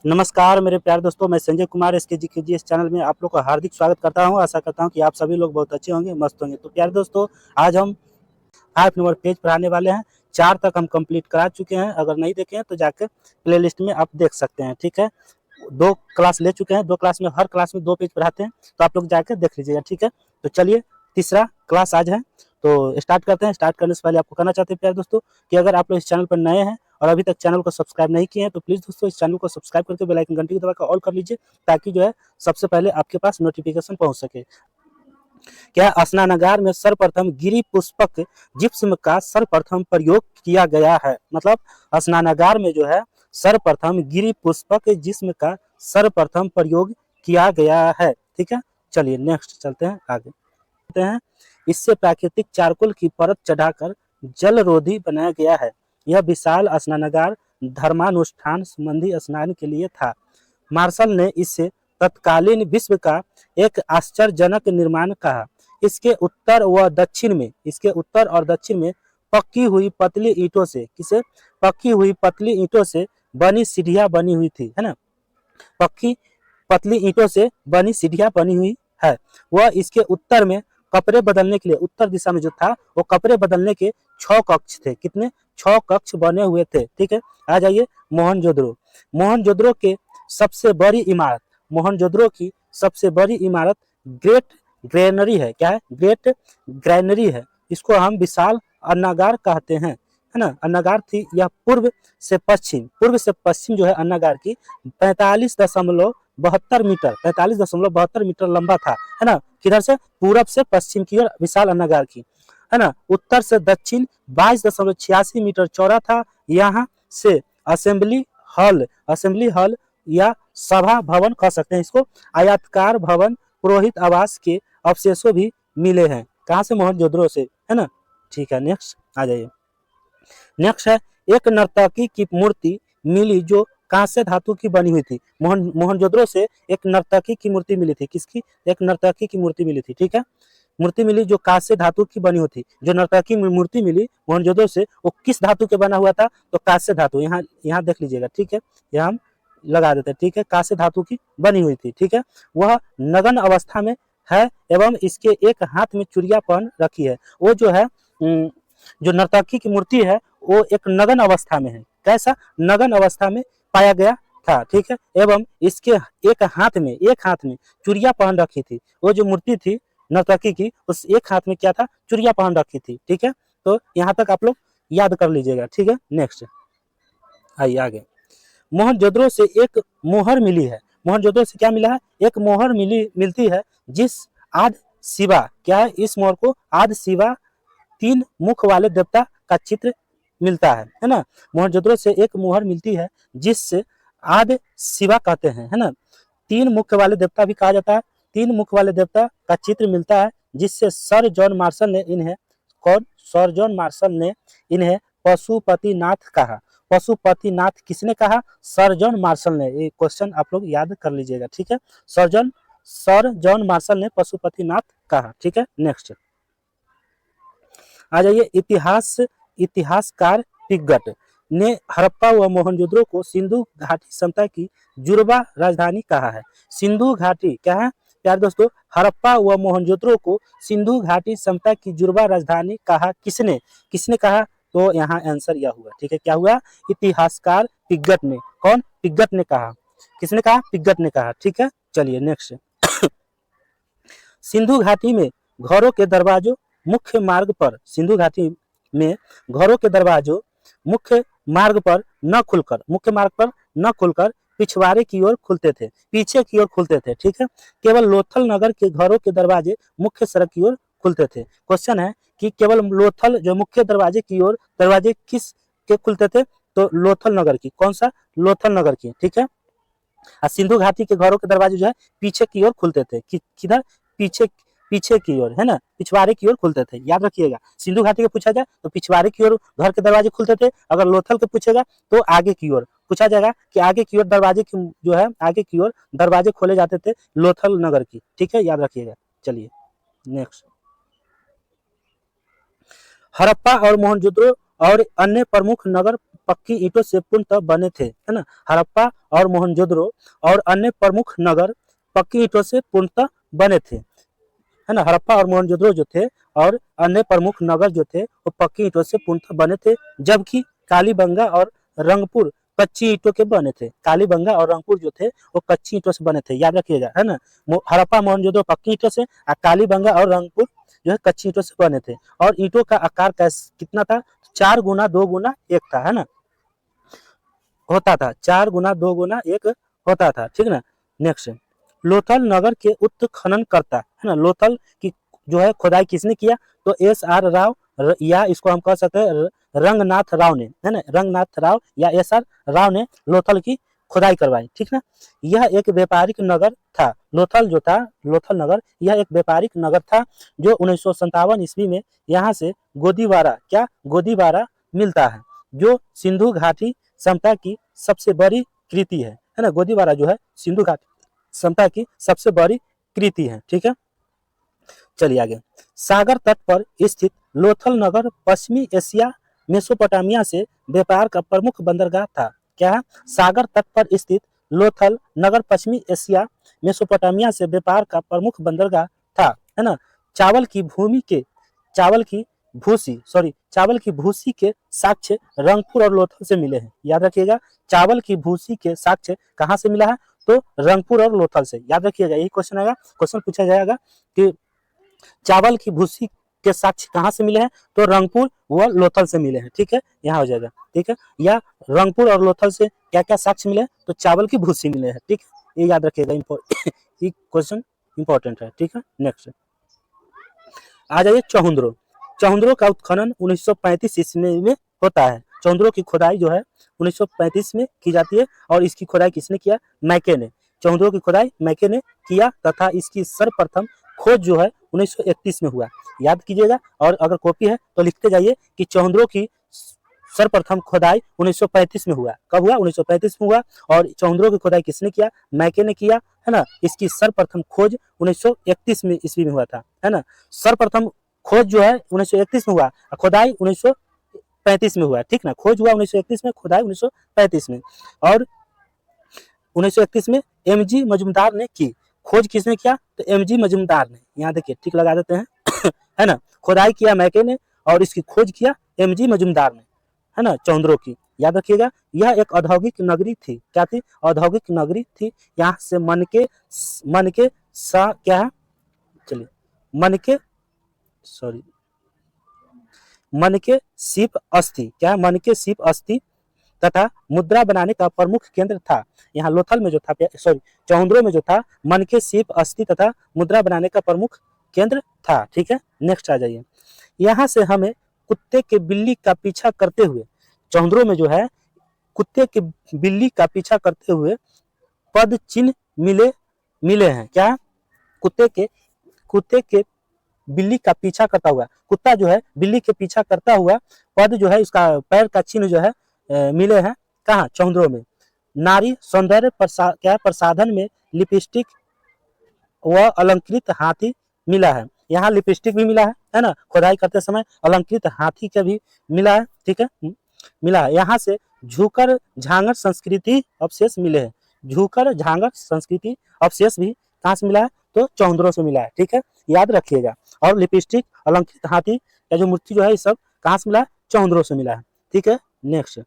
नमस्कार मेरे प्यारे दोस्तों, मैं संजय कुमार एसकेजी इस चैनल में आप लोग का हार्दिक स्वागत करता हूं। आशा करता हूं कि आप सभी लोग बहुत अच्छे होंगे, मस्त होंगे। तो प्यारे दोस्तों, आज हम 5 नंबर पेज पढ़ाने वाले हैं। 4 तक हम कंप्लीट करा चुके हैं। अगर नहीं देखे हैं तो जाकर प्लेलिस्ट में आप देख सकते हैं, ठीक है। 2 क्लास ले चुके हैं, 2 क्लास में हर क्लास में 2 पेज पढ़ाते हैं, तो आप लोग जाकर देख लीजिएगा, ठीक है। तो चलिए, तीसरा क्लास आज है, तो स्टार्ट करते हैं। स्टार्ट करने से पहले आपको कहना चाहते हैं प्यारे दोस्तों कि अगर आप लोग इस चैनल पर नए हैं और अभी तक चैनल को सब्सक्राइब नहीं किए हैं तो प्लीज़ दोस्तों इस चैनल को सब्सक्राइब करके बेल आइकन घंटी को दबाकर ऑल कर लीजिए, ताकि जो है सबसे पहले आपके पास नोटिफिकेशन पहुंच सके। क्या स्नानागार में सर्वप्रथम गिरि पुष्पक जिप्सम का सर्वप्रथम प्रयोग किया गया है। मतलब स्नानागार में जो है सर्वप्रथम गिरि पुष्पक जिस्म का सर्वप्रथम प्रयोग किया गया है, ठीक है। चलिए नेक्स्ट चलते हैं आगे। हैं इससे प्राकृतिक चारकोल की परत चढ़ाकर जलरोधी बनाया गया है। यह विशाल स्नानागार धर्मानुष्ठान संबंधी स्नान के लिए था। मार्शल ने इसे तत्कालीन विश्व का एक आश्चर्यजनक निर्माण कहा। इसके उत्तर और दक्षिण में पक्की हुई पतली ईंटों से पक्की हुई पतली ईंटों से बनी सीढ़ियां बनी हुई थी, है ना। पक्की पतली ईंटों से बनी सीढ़ियां बनी हुई है। वह इसके उत्तर में कपड़े बदलने के लिए, उत्तर दिशा में जो था वो कपड़े बदलने के 6 कक्ष थे। कितने? 6 कक्ष बने हुए थे, ठीक है। आ जाइए मोहनजोदड़ो। मोहनजोदड़ो के सबसे बड़ी इमारत, मोहनजोदड़ो की सबसे बड़ी इमारत ग्रेट ग्रेनरी है। क्या है? ग्रेट ग्रेनरी है। इसको हम विशाल अन्नागार कहते हैं, है ना। अन्नागार थी यह पूर्व से पश्चिम जो है अन्नागार की 45.72 मीटर लंबा था, है ना। किधर से? पूरब से पश्चिम की ओर विशाल अन्नागार की, है ना। उत्तर से दक्षिण 22.86 मीटर चौड़ा था। यहाँ से असेंबली हॉल या सभा भवन कह सकते हैं इसको, आयताकार भवन, पुरोहित आवास के अवशेषों भी मिले हैं। कहाँ से? मोहनजोदड़ो से, है ना। ठीक है, नेक्स्ट आ जाइए। नेक्स्ट है एक नर्तकी की मूर्ति मिली जो कांस्य धातु की बनी हुई थी। मोहनजोदड़ो से एक नर्तकी की मूर्ति मिली थी। किसकी? एक नर्तकी की मूर्ति मिली थी, ठीक है। मूर्ति मिली जो कांस्य धातु की बनी हुई थी। जो नर्तकी मूर्ति मिली मोहनजोदड़ो से वो किस धातु के बना हुआ था? तो कांस्य धातु। यहाँ देख लीजिएगा, ठीक है। यहाँ हम लगा देते हैं, ठीक है। कांस्य धातु की बनी हुई थी, ठीक है। वह नग्न अवस्था में है एवं इसके एक हाथ में चूड़ियां पहन रखी है। वो जो है जो नर्तकी की मूर्ति है वो एक नग्न अवस्था में है। कैसा? नग्न अवस्था में पाया गया था, ठीक है। एवं इसके एक हाथ में चूड़ियां पहन रखी थी। वो जो मूर्ति थी नर्तकी की, उस एक हाथ में क्या था? चूड़ियां पहन रखी थी, ठीक है। तो यहाँ तक आप लोग याद कर लीजिएगा, ठीक है। नेक्स्ट आइए आगे। मोहनजोदड़ो से एक मोहर मिली है। मोहनजोदड़ो से क्या मिला है? एक मोहर मिलती है जिस आद शिवा, क्या है? इस मोहर को आद शिवा 3 मुख वाले देवता का चित्र मिलता है ना। मोहनजोदड़ो से एक मोहर मिलती है जिससे आद शिवा कहते हैं, है ना। 3 मुख वाले देवता भी कहा जाता है। 3 मुख वाले देवता का चित्र मिलता है जिससे सर जॉन मार्शल ने इन्हें पशुपतिनाथ कहा। पशुपतिनाथ किसने कहा? सर जॉन मार्शल ने। ये क्वेश्चन आप लोग याद कर लीजिएगा, ठीक है। सर जॉन मार्शल ने पशुपतिनाथ कहा, ठीक है। नेक्स्ट आ जाइए। इतिहासकार पिग्गट ने हड़प्पा व मोहनजोदड़ो को सिंधु घाटी सभ्यता की जुड़वा राजधानी कहा है। सिंधु घाटी क्या है प्यारे दोस्तों? हड़प्पा व मोहनजोदड़ो को सिंधु घाटी सभ्यता की जुड़वा राजधानी कहा। किसने कहा? तो यहाँ आंसर यह हुआ, ठीक है। क्या हुआ? इतिहासकार पिग्गट ने। कौन? पिग्गट ने कहा। किसने कहा? पिग्गट ने कहा, ठीक है। चलिए नेक्स्ट। सिंधु घाटी में घरों के दरवाजों मुख्य मार्ग पर सिंधु घाटी में घरों के दरवाजों मुख्य मार्ग पर न खुलकर पिछवाड़े की ओर खुलते थे, पीछे की ओर खुलते थे, ठीक है। केवल लोथल नगर के घरों के दरवाजे मुख्य सड़क की ओर खुलते थे। क्वेश्चन है कि केवल लोथल जो मुख्य दरवाजे की ओर दरवाजे किस के खुलते थे? तो लोथल नगर की। कौन सा? लोथल नगर की, ठीक है। और सिंधु घाटी के घरों के दरवाजे जो है पीछे की ओर खुलते थे। किधर? पीछे की ओर, है ना। पिछवाड़े की ओर खुलते थे, याद रखिएगा। सिंधु घाटी के पूछा जाए तो पिछवाड़े की ओर घर के दरवाजे खुलते थे। अगर लोथल के पूछेगा तो आगे की ओर पूछा जाएगा कि आगे की ओर दरवाजे की जो है आगे की ओर दरवाजे खोले जाते थे लोथल नगर की, ठीक है। याद रखिएगा। चलिए नेक्स्ट। हड़प्पा और और अन्य प्रमुख नगर पक्की ईंटों से पूर्णतः बने थे, है ना। हड़प्पा और मोहनजोदड़ो और अन्य प्रमुख नगर पक्की ईंटों से पूर्णतः बने थे, है ना। हड़प्पा और मोहनजोदड़ो जो थे और अन्य प्रमुख नगर जो थे वो पक्की ईंटों से पूर्णतः बने थे, जबकि कालीबंगा और रंगपुर कच्ची ईंटों के बने थे। कालीबंगा और रंगपुर जो थे वो कच्ची ईंटों से बने थे, याद रखिएगा, है ना। हड़प्पा मोहनजोदड़ो पक्की ईंटों से और कालीबंगा और रंगपुर जो है कच्ची ईंटों से बने थे। और ईंटों का आकार कितना था, 4 गुना 2 गुना 1 था, है ना, होता था, 4 गुना 2 गुना 1 होता था, ठीक ना। नेक्स्ट, लोथल नगर के उत्खनन करता, है ना। लोथल की जो है खुदाई किसने किया, तो SR राव या इसको हम कह सकते हैं रंगनाथ राव ने, है ना। रंगनाथ राव या SR राव ने लोथल की खुदाई करवाई, ठीक ना। यह एक व्यापारिक नगर था। लोथल जो था, लोथल नगर, यह एक व्यापारिक नगर था जो 1957 ईस्वी में यहाँ से गोदीवारा, क्या गोदीवारा मिलता है, जो सिंधु घाटी समता की सबसे बड़ी कृति है ना। गोदीवारा जो है सिंधु घाटी समता की सबसे बड़ी कृति है, ठीक है। चलिए आगे, सागर तट पर स्थित लोथल नगर पश्चिमी एशिया मेसोपोटामिया से व्यापार का प्रमुख बंदरगाह था। क्या है, सागर तट पर स्थित लोथल नगर पश्चिमी एशिया मेसोपोटामिया से व्यापार का प्रमुख बंदरगाह था, है ना। चावल की भूमि के चावल की चावल की भूसी के साक्ष्य रंगपुर और लोथल से मिले हैं, याद रखिएगा। चावल की भूसी के साक्ष्य कहाँ से मिला है, तो रंगपुर और लोथल से, याद रखिएगा। यही क्वेश्चन आएगा, क्वेश्चन पूछा जाएगा कि चावल की भूसी के साक्ष्य कहाँ से मिले हैं, तो रंगपुर व लोथल से मिले हैं, ठीक है, यहाँ हो जाएगा, ठीक है। या रंगपुर और लोथल से क्या क्या साक्ष्य मिले, तो चावल की भूसी मिले हैं, ठीक है, ये याद रखिएगा, ये क्वेश्चन इंपॉर्टेंट है, ठीक है। नेक्स्ट आ जाइए चौहुंद्रो। चौहुंद्रो का उत्खनन 1935 ईस्वी में होता है। चौहुंद्रो की खुदाई जो है 1935 में की जाती है, और इसकी खुदाई किसने किया, मैके ने। चौहुंद्रो की खुदाई मैके ने किया तथा इसकी सर्वप्रथम खोज जो है 1931 में हुआ, याद कीजिएगा। और अगर कॉपी है तो लिखते जाइए कि चौहुंद्रो की सर्वप्रथम खुदाई 1935 में हुआ। कब हुआ, 1935 में हुआ। और चौहुंद्रो की खुदाई किसने किया, मैके ने किया, है ना। इसकी सर्वप्रथम खोज 1931 में ईस्वी में हुआ था, है ना। सर्वप्रथम खोज जो है 1931 में हुआ, खुदाई 1935 में हुआ, ठीक ना। खोज हुआ 1931 में, खुदाई 1935 में। और 1931 में MG मजूमदार ने की। खोज किसने किया, तो MG मजूमदार ने, यहाँ देखिए ठीक लगा देते हैं है ना। खुदाई किया मैके ने और इसकी खोज किया MG मजूमदार ने, है ना, चौहुंद्रो की, याद रखिएगा। यह एक औद्योगिक नगरी थी, क्या थी, औद्योगिक नगरी थी। यहाँ से मन के क्या है, चलिए मन के शिप अस्थि, क्या है, मन के शिप अस्थि तथा मुद्रा बनाने का प्रमुख केंद्र था। यहाँ लोथल में जो था, चौहुंद्रो में जो था, मन के शिप अस्थि तथा मुद्रा बनाने का प्रमुख केंद्र था, ठीक है। नेक्स्ट आ जाइए, यहाँ से हमें कुत्ते के बिल्ली का पीछा करते हुए, चौहुंद्रो में जो है कुत्ते के बिल्ली का पीछा करते हुए पद चिन्ह मिले हैं। क्या, कुत्ते के बिल्ली का पीछा करता हुआ, कुत्ता जो है बिल्ली के पीछा करता हुआ पद जो है, इसका पैर का चिन्ह जो है मिले हैं, कहाँ, चौहुंद्रो में। नारी सौंदर्य प्रसाधन में लिपस्टिक व अलंकृत हाथी मिला है। यहाँ लिपस्टिक भी मिला है ना, खुदाई करते समय अलंकृत हाथी का भी मिला है, ठीक है, मिला है। यहाँ से झूकर झांगर संस्कृति अवशेष मिले हैं। झूकर झांगर संस्कृति अवशेष भी कहाँ से मिला है, तो चौहुंद्रो से मिला है, ठीक है, याद रखिएगा। और लिपस्टिक अलंकृत हाथी का जो मूर्ति जो है, ये सब कहाँ से मिला है, चौहुंद्रो से मिला है, ठीक है। नेक्स्ट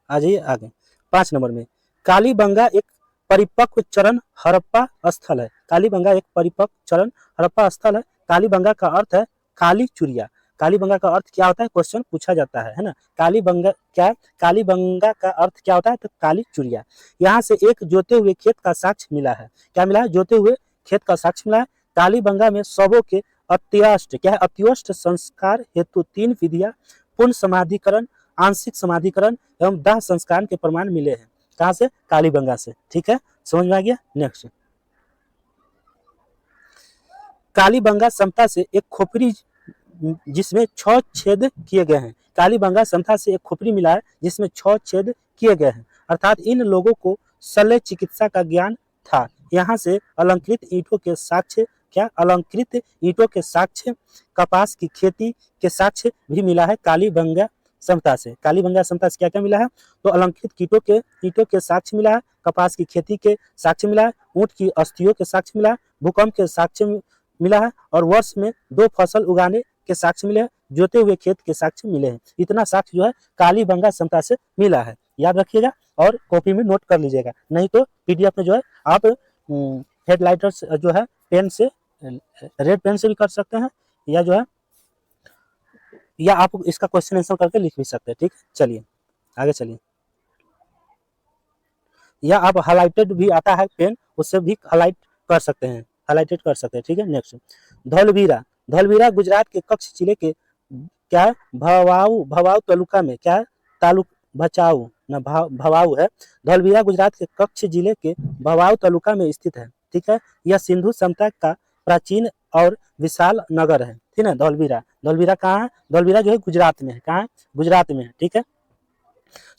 आ जाइए आगे, 5 नंबर में, कालीबंगा एक परिपक्व चरण हड़प्पा स्थल है। कालीबंगा एक परिपक्व चरण हड़प्पा स्थल है। कालीबंगा का अर्थ है काली चुरिया। कालीबंगा का अर्थ क्या होता है, क्वेश्चन पूछा जाता है ना। कालीबंगा का अर्थ क्या होता है, तो काली चुरिया। यहाँ से एक जोते हुए खेत का साक्ष्य मिला है। क्या मिला है, जोते हुए खेत का साक्ष्य मिला है। कालीबंगा में शवों के अत्यष्ट संस्कार हेतु 3 विधियां, पूर्ण समाधिकरण, आंशिक समाधिकरण एवं दाह संस्कार के प्रमाण मिले हैं। कहाँ से, कालीबंगा से, ठीक है, समझ में आ गया। नेक्स्ट, कालीबंगा समता से एक खोपड़ी जिसमें 6 छेद किए गए हैं। कालीबंगा समता से एक खोपड़ी मिला है जिसमें 6 छेद किए गए हैं, अर्थात इन लोगों को शल्य चिकित्सा का ज्ञान था। यहाँ से अलंकृत ईंटों के साक्ष्य क्या अलंकृत ईंटों के साक्ष्य, कपास की खेती के साक्ष्य भी मिला है कालीबंगा समता से। कालीबंगा समता से क्या क्या मिला है? तो अलंकृत ईंटों के साक्ष्य मिला है, कपास की खेती के साक्ष्य मिला है, ऊंट की अस्थियों के साक्ष्य मिला है, भूकंप के साक्ष्य मिला है, और वर्ष में 2 फसल उगाने के साक्ष्य मिले हैं, जोते हुए खेत के साक्ष्य मिले हैं। इतना साक्ष्य जो है कालीबंगा समता से मिला है, याद रखिएगा और कॉपी में नोट कर लीजिएगा। नहीं तो पीडीएफ में जो है आप हेडलाइटर्स जो है पेन से, रेड पेन से भी कर सकते हैं, या जो है या आप इसका क्वेश्चन आंसर करके लिख भी सकते हैं। ठीक है, चलिए आगे चलिए। या आप हाइलाइटेड भी आता है पेन, उससे भी हाइलाइट कर सकते हैं, हाइलाइटेड कर सकते हैं। ठीक है, नेक्स्ट धौलवीरा। धौलवीरा गुजरात के कच्छ जिले के क्या है? भवाऊ तालुका में, क्या है? तालुक भचाऊ ना भवाऊ है। धौलवीरा गुजरात के कच्छ जिले के भवाऊ तालुका में स्थित है। ठीक है, यह सिंधु सभ्यता का प्राचीन और विशाल नगर है। ठीक है, धौलवीरा। धौलवीरा कहाँ है? धौलवीरा जो है गुजरात में है। कहाँ है? गुजरात में है। ठीक है,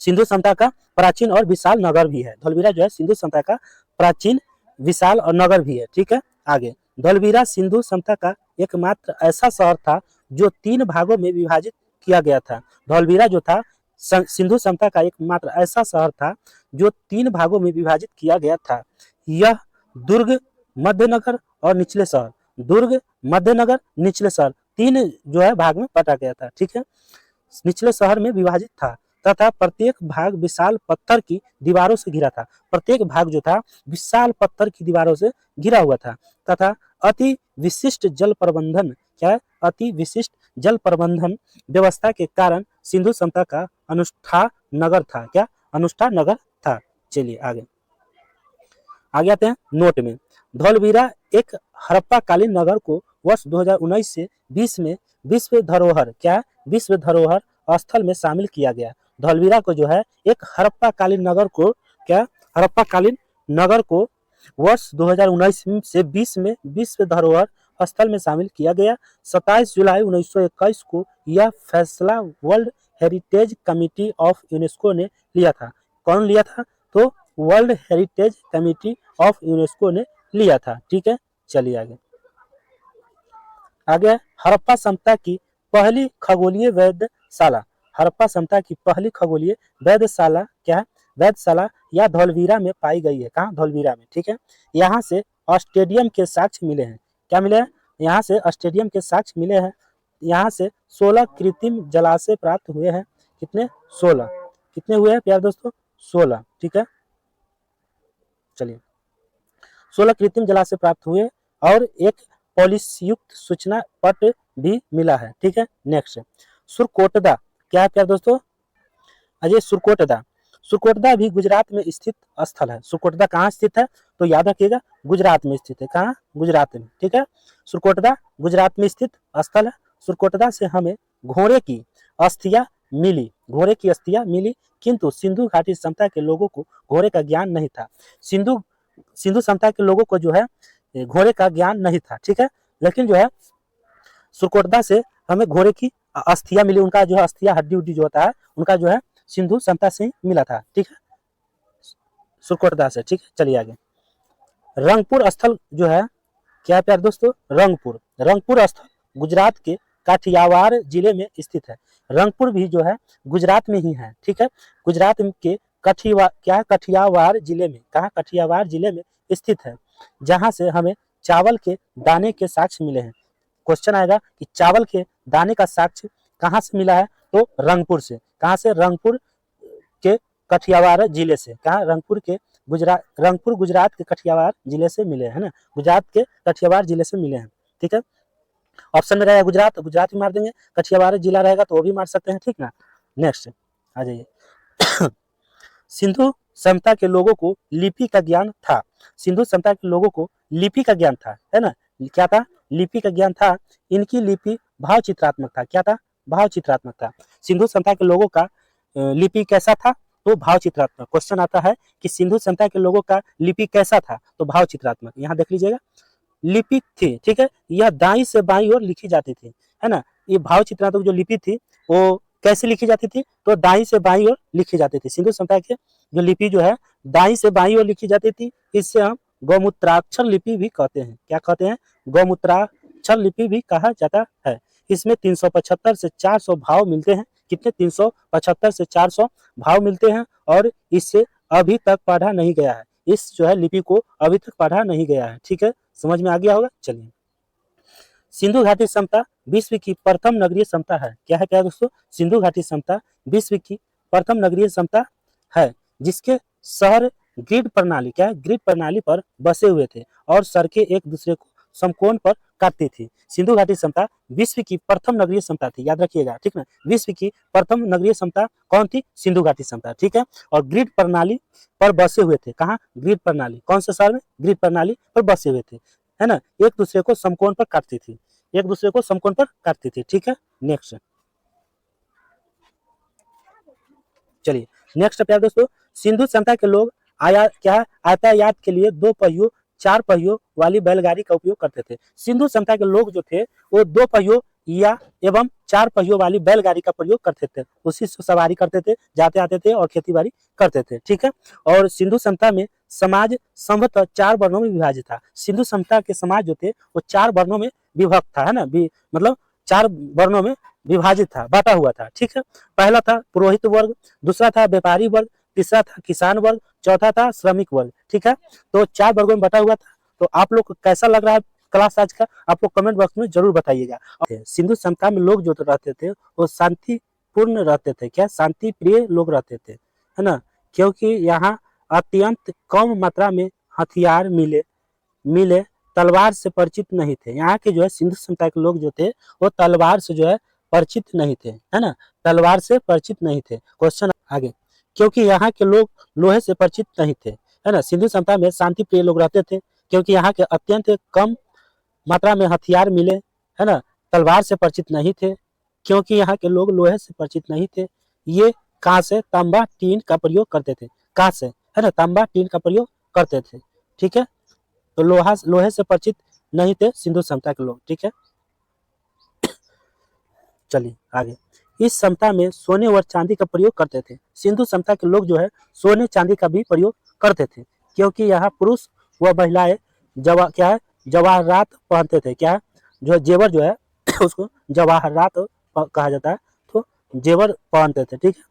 सिंधु सभ्यता का प्राचीन और विशाल नगर भी है। धौलवीरा जो है सिंधु सभ्यता का प्राचीन, विशाल और नगर भी है। ठीक है, आगे धौलवीरा सिंधु सभ्यता का एकमात्र ऐसा शहर था जो 3 भागों में विभाजित किया गया था। धौलवीरा जो था सिंधु सभ्यता का एकमात्र ऐसा शहर था जो 3 भागों में विभाजित किया गया था। यह दुर्ग, मध्यनगर और निचले शहर, दुर्ग, मध्यनगर, निचले शहर 3 जो है भाग में बांटा गया था। ठीक है, निचले शहर में विभाजित था तथा प्रत्येक भाग विशाल पत्थर की दीवारों से घिरा था। प्रत्येक भाग जो था विशाल पत्थर की दीवारों से घिरा हुआ था तथा अति विशिष्ट जल प्रबंधन, क्या है? अति विशिष्ट जल प्रबंधन व्यवस्था के कारण सिंधु सभ्यता का अनुष्ठान नगर था। क्या? अनुष्ठान नगर था। चलिए आगे आते हैं नोट में। धौलवीरा एक हड़प्पा कालीन नगर को वर्ष 2019 से 20 में विश्व धरोहर, क्या है? विश्व धरोहर स्थल में शामिल किया गया। धौलवीरा को जो है एक हड़प्पा कालीन नगर को, क्या? हड़प्पा कालीन नगर को वर्ष 2019 से 20 में विश्व धरोहर स्थल में शामिल किया गया। 27 जुलाई 1921 को यह फैसला world heritage committee of UNESCO ने लिया था। कौन लिया था? तो world heritage committee of UNESCO ने लिया था। ठीक है, चलिए आगे हड़प्पा सभ्यता की पहली खगोलीय वेधशाला। हड़प्पा सभ्यता की पहली खगोलीय वेधशाला, क्या है? वेधशाला या धौलवीरा में पाई गई है। कहाँ? धौलवीरा में। ठीक है, यहाँ से स्टेडियम के साक्ष्य मिले हैं। क्या मिले हैं? यहाँ से स्टेडियम के साक्ष्य मिले हैं। यहाँ से 16 कृत्रिम जलाशय प्राप्त हुए हैं। कितने? 16। कितने हुए हैं प्यारे दोस्तों? 16। ठीक है, चलिए 16 कृत्रिम जलाशय प्राप्त हुए और एक पॉलिशयुक्त सूचना पट भी मिला है। ठीक है, नेक्स्ट सुरकोटदा। क्या है प्यारे दोस्तों? अजय सुरकोटदा। सुरकोटदा भी गुजरात में स्थित स्थल है। सुरकोटदा कहाँ स्थित है? तो याद रखिएगा गुजरात में स्थित है। कहाँ? गुजरात में। ठीक है, सुरकोटदा गुजरात में स्थित स्थल है। सुरकोटदा से हमें घोड़े की अस्थियां मिली, घोड़े की अस्थियां मिली, किंतु सिंधु घाटी सभ्यता के लोगों को घोड़े का ज्ञान नहीं था। सिंधु सभ्यता के लोगों को जो है घोड़े का ज्ञान नहीं था। ठीक है, लेकिन जो है सुरकोटदा से हमें घोड़े की अस्थियां मिली। उनका जो है अस्थियां, हड्डी उड्डी जो होता है उनका जो है सिंधु सभ्यता से ही मिला था। ठीक है, सुरकोटदा से। ठीक है, चलिए आगे रंगपुर स्थल जो है, क्या प्यारे दोस्तों? रंगपुर। रंगपुर स्थल गुजरात के काठियावाड़ जिले में स्थित है। रंगपुर भी जो है गुजरात में ही है। ठीक है, गुजरात के कठियावाड़ जिले में, कहाँ? कठियावाड़ जिले में स्थित है, जहां से हमें चावल के दाने के साक्ष्य मिले हैं। क्वेश्चन आएगा कि चावल के दाने का साक्ष्य कहाँ से मिला है? तो रंगपुर से। कहाँ से? रंगपुर के कठियावाड़ जिले से। कहाँ? रंगपुर गुजरात के कठियावाड़ जिले से मिले हैं ना, गुजरात के कठियावाड़ जिले से मिले हैं। ठीक है, ऑप्शन में रहेगा गुजरात, तो गुजरात भी मार देंगे, कठियावाड़ जिला रहेगा तो वो भी मार सकते हैं। ठीक ना, नेक्स्ट आ जाइए सिंधु सभ्यता के लोगों को लिपि का ज्ञान था। सिंधु सभ्यता के लोगों को लिपि का ज्ञान था, है ना? क्या था? लिपि का ज्ञान था। इनकी लिपि भाव चित्रात्मक था। क्या था? भाव चित्रात्मक था। सिंधु सभ्यता के लोगों का लिपि कैसा था? तो भाव चित्रात्मक। क्वेश्चन आता है कि सिंधु सभ्यता के लोगों का लिपि कैसा था? तो भाव चित्रात्मक। यहाँ देख लीजिएगा लिपि थी। ठीक है, यह दाई से बाई ओर लिखी जाती थी, है ना? ये भाव चित्रात्मक जो लिपि थी वो कैसे लिखी जाती थी? तो दाई से बाई ओर लिखी जाती थी। सिंधु सभ्यता की जो लिपि जो है दाई से बाई ओर लिखी जाती थी। इससे हम गौमूत्राक्षर लिपि भी कहते हैं। क्या कहते हैं? गौमूत्राक्षर लिपि भी कहा जाता है। इसमें 375 से 400 भाव मिलते हैं। कितने? 375 से 400 भाव मिलते हैं और इससे अभी तक पढ़ा नहीं गया है। इस जो है लिपि को अभी तक पढ़ा नहीं गया है। ठीक है, समझ में आ गया होगा। चलिए, सिंधु घाटी समता विश्व की प्रथम नगरीय समता है। क्या है क्या दोस्तों? सिंधु घाटी समता विश्व की प्रथम नगरीय समता है, जिसके शहर ग्रिड प्रणाली, क्या है? ग्रिड प्रणाली पर बसे हुए थे और सड़कें एक दूसरे को समकोण पर काटती थी। सिंधु घाटी समता विश्व की प्रथम नगरीय समता थी, याद रखिएगा। ठीक ना, विश्व की प्रथम नगरीय समता कौन थी? सिंधु घाटी समता। ठीक है, और ग्रिड प्रणाली पर बसे हुए थे। कहाँ? ग्रिड प्रणाली, कौन से शहर में? ग्रिड प्रणाली पर बसे हुए थे, है ना। एक दूसरे को समकोण पर काटती थी, एक दूसरे को समकोण पर काटती थी। ठीक है, नेक्स्ट। चलिए, नेक्स्ट प्यारे दोस्तों, सिंधु सभ्यता के लोग यातायात के लिए 2 पहियों 4 पहियों वाली बैलगाड़ी का उपयोग करते थे। सिंधु सभ्यता के लोग जो थे वो 2 पहियों या एवं 4 पहियों वाली बैलगाड़ी का प्रयोग करते थे। उसी से सवारी करते थे, जाते आते थे और खेती बाड़ी करते थे। ठीक है, और सिंधु सभ्यता में समाज संभवतः 4 वर्णों में विभाजित था। सिंधु सभ्यता के समाज जो थे वो 4 वर्णों में विभक्त था, है ना, मतलब 4 वर्णों में विभाजित था, बांटा हुआ था। ठीक है, पहला था पुरोहित वर्ग, दूसरा था व्यापारी वर्ग, तीसरा था किसान वर्ग, चौथा था श्रमिक वर्ग। ठीक है, तो 4 वर्गों में बटा हुआ था। तो आप लोग को कैसा लग रहा है क्लास आज का? आप लोग कमेंट बॉक्स में जरूर बताइएगा। सिंधु सभ्यता में लोग जो रहते थे वो शांतिपूर्ण रहते थे। क्या? शांति प्रिय लोग रहते थे, है ना, क्योंकि यहाँ अत्यंत कम मात्रा में हथियार मिले तलवार से परिचित नहीं थे। यहाँ के जो है सिंधु सभ्यता के लोग जो थे वो तलवार से जो है परिचित नहीं थे, है ना, तलवार से परिचित नहीं थे। क्वेश्चन आगे, क्योंकि यहाँ के लोग लोहे से परिचित नहीं थे, है ना। सिंधु सभ्यता में शांति प्रिय लोग रहते थे क्योंकि यहाँ के अत्यंत कम मात्रा में हथियार मिले, है ना, तलवार से परिचित नहीं थे, क्योंकि यहाँ के लोग लोहे से परिचित नहीं थे। ये कांसे, तांबा, टीन का प्रयोग करते थे। कांसे, है ना, तांबा, टीन का प्रयोग करते थे। ठीक है, तो लोहे से परिचित नहीं थे सिंधु सभ्यता के लोग। ठीक है, चलिए आगे। इस सभ्यता में सोने और चांदी का प्रयोग करते थे। सिंधु सभ्यता के लोग जो है सोने चांदी का भी प्रयोग करते थे, क्योंकि यहाँ पुरुष व महिलाएं जवाहरात पहनते थे। क्या? जो जेवर जो है उसको जवाहरात कहा जाता है, तो जेवर पहनते थे। ठीक है,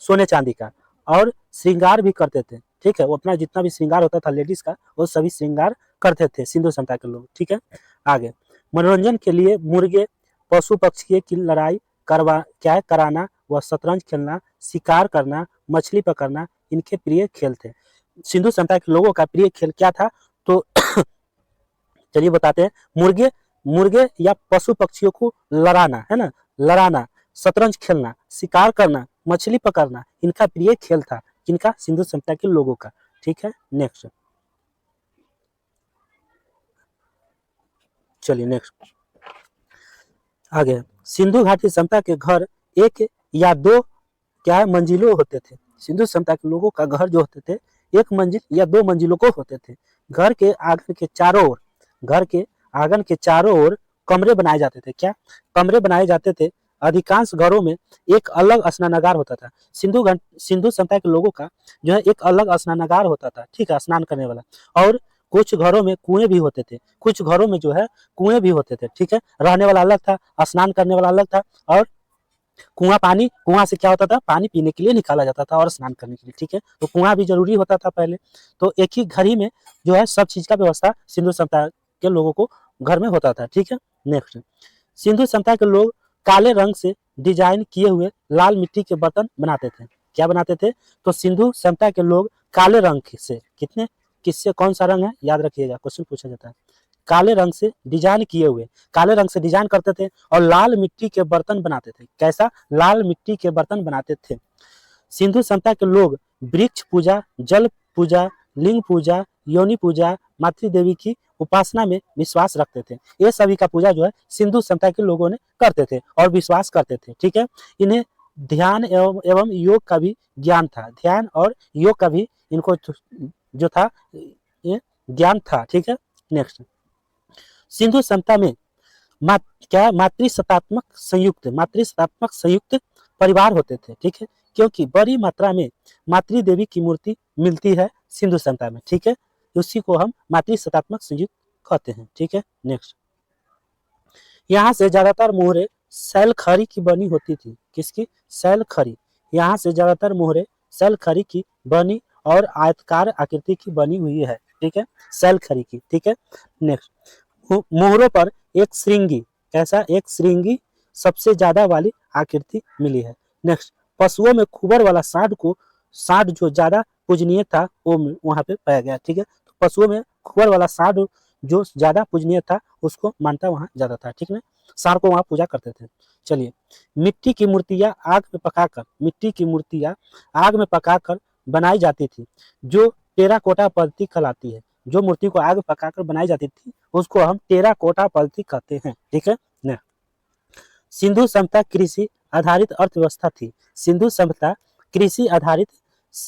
सोने चांदी का, और श्रृंगार भी करते थे। ठीक है, वो अपना जितना भी श्रृंगार होता था लेडीज का वो सभी श्रृंगार करते थे सिंधु सभ्यता के लोग। ठीक है, आगे। मनोरंजन के लिए मुर्गे, पशु पक्षी की लड़ाई कराना व शतरंज खेलना, शिकार करना, मछली पकड़ना इनके प्रिय खेल थे। सिंधु सभ्यता के लोगों का प्रिय खेल क्या था? तो चलिए बताते हैं। मुर्गे या पशु पक्षियों को लड़ाना, है ना, लड़ाना, शतरंज खेलना, शिकार करना, मछली पकड़ना इनका प्रिय खेल था। किनका? सिंधु सभ्यता के लोगों का। ठीक है, नेक्स्ट। चलिए नेक्स्ट आगे। सिंधु घाटी सभ्यता के घर 1 या 2 क्या है मंजिलों होते थे। सिंधु सभ्यता के लोगों का घर जो होते थे 1 मंजिल या 2 मंजिलों को होते थे। घर के आंगन के चारों ओर कमरे बनाए जाते थे। क्या? कमरे बनाए जाते थे। अधिकांश घरों में एक अलग स्नानागार होता था। सिंधु सभ्यता के लोगों का जो है एक अलग स्नानागार होता था। ठीक है, स्नान करने वाला। और कुछ घरों में कुएं भी होते थे, कुछ घरों में जो है कुएं भी होते थे। ठीक है, रहने वाला अलग था, स्नान करने वाला अलग था, और कुआं से क्या होता था? पानी पीने के लिए निकाला जाता था और स्नान करने के लिए। ठीक है, तो कुआं भी जरूरी होता था पहले। तो एक ही घर ही में जो है सब चीज का व्यवस्था सिंधु सभ्यता के लोगों को घर में होता था। ठीक है, नेक्स्ट। सिंधु सभ्यता के लोग काले रंग से डिजाइन किए हुए लाल मिट्टी के बर्तन बनाते थे। क्या बनाते थे? तो सिंधु सभ्यता के लोग काले रंग से, किससे, कौन सा रंग है याद रखिएगा, क्वेश्चन पूछा जाता है। काले रंग से डिजाइन किए हुए, काले रंग से डिजाइन करते थे और लाल मिट्टी के बर्तन बनाते थे। कैसा? लाल मिट्टी के बर्तन बनाते थे। सिंधु सभ्यता के लोग वृक्ष पूजा, जल पूजा, लिंग पूजा, योनि पूजा, मातृ देवी की उपासना में विश्वास रखते थे। ये सभी का पूजा जो है सिंधु सभ्यता के लोगों ने करते थे और विश्वास करते थे। ठीक है, इन्हें ध्यान एवं योग का भी ज्ञान था। ध्यान और योग का भी इनको जो था ये ज्ञान था। ठीक है, नेक्स्ट। सिंधु सभ्यता में मातृसत्तात्मक संयुक्त परिवार होते थे। ठीक है, क्योंकि बड़ी मात्रा में मातृ देवी की मूर्ति मिलती है सिंधु सभ्यता में। ठीक है, उसी को हम मातृसत्तात्मक संयुक्त कहते हैं। ठीक है, नेक्स्ट। यहाँ से ज्यादातर मोहरे सैलखरी की बनी होती थी। किसकी? सैलखरी। यहाँ से ज्यादातर मोहरे सैलखरी की बनी और आयताकार आकृति की बनी हुई है। ठीक है, सैलखरी की। ठीक है, नेक्स्ट। मोहरों पर एक श्रृंगी, कैसा? एक श्रृंगी सबसे ज्यादा वाली आकृति मिली है। नेक्स्ट, पशुओं में खुबर वाला सांड जो ज्यादा पूजनीय था वो वहां पे पाया गया। ठीक है, तो पशुओं में खुबर वाला सांड जो ज्यादा पूजनीय था उसको मानता वहां ज्यादा था। ठीक है, सांड को वहां पूजा करते थे। चलिए, मिट्टी की मूर्तियां आग में पकाकर बनाई जाती थी, जो टेराकोटा पद्धति कहलाती है। जो मूर्ति को आग में पकाकर बनाई जाती थी उसको हम टेराकोटा पद्धति कहते हैं। ठीक है ना। सिंधु सभ्यता कृषि आधारित अर्थव्यवस्था थी। सिंधु सभ्यता कृषि आधारित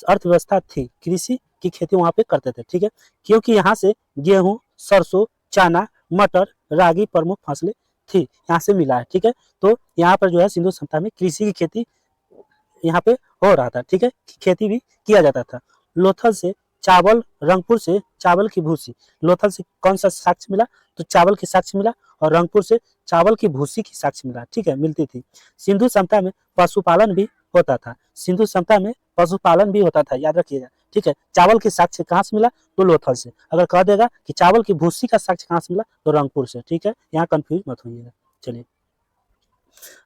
अर्थव्यवस्था थी। कृषि की खेती वहां पे करते थे। ठीक है, क्योंकि यहाँ से गेहूं, सरसों, चना, मटर, रागी प्रमुख फसलें थी, यहाँ से मिला है। ठीक है, तो यहाँ पर जो है सिंधु सभ्यता में कृषि की खेती यहाँ पे हो रहा था। ठीक है, खेती भी किया जाता था। लोथल से चावल, रंगपुर से चावल की भूसी। लोथल से कौन सा साक्ष्य मिला? तो चावल की साक्ष्य मिला, और रंगपुर से चावल की भूसी की साक्ष्य मिला। ठीक है, मिलती थी। सिंधु सभ्यता में पशुपालन भी होता था। सिंधु सभ्यता में पशुपालन भी होता था, याद रखिएगा। ठीक है, चावल की साक्ष्य कहाँ से मिला? तो लोथल से। अगर कह देगा कि चावल की भूसी का साक्ष्य कहाँ से मिला, तो रंगपुर से। ठीक है, यहाँ कंफ्यूज मत होइएगा। चलिए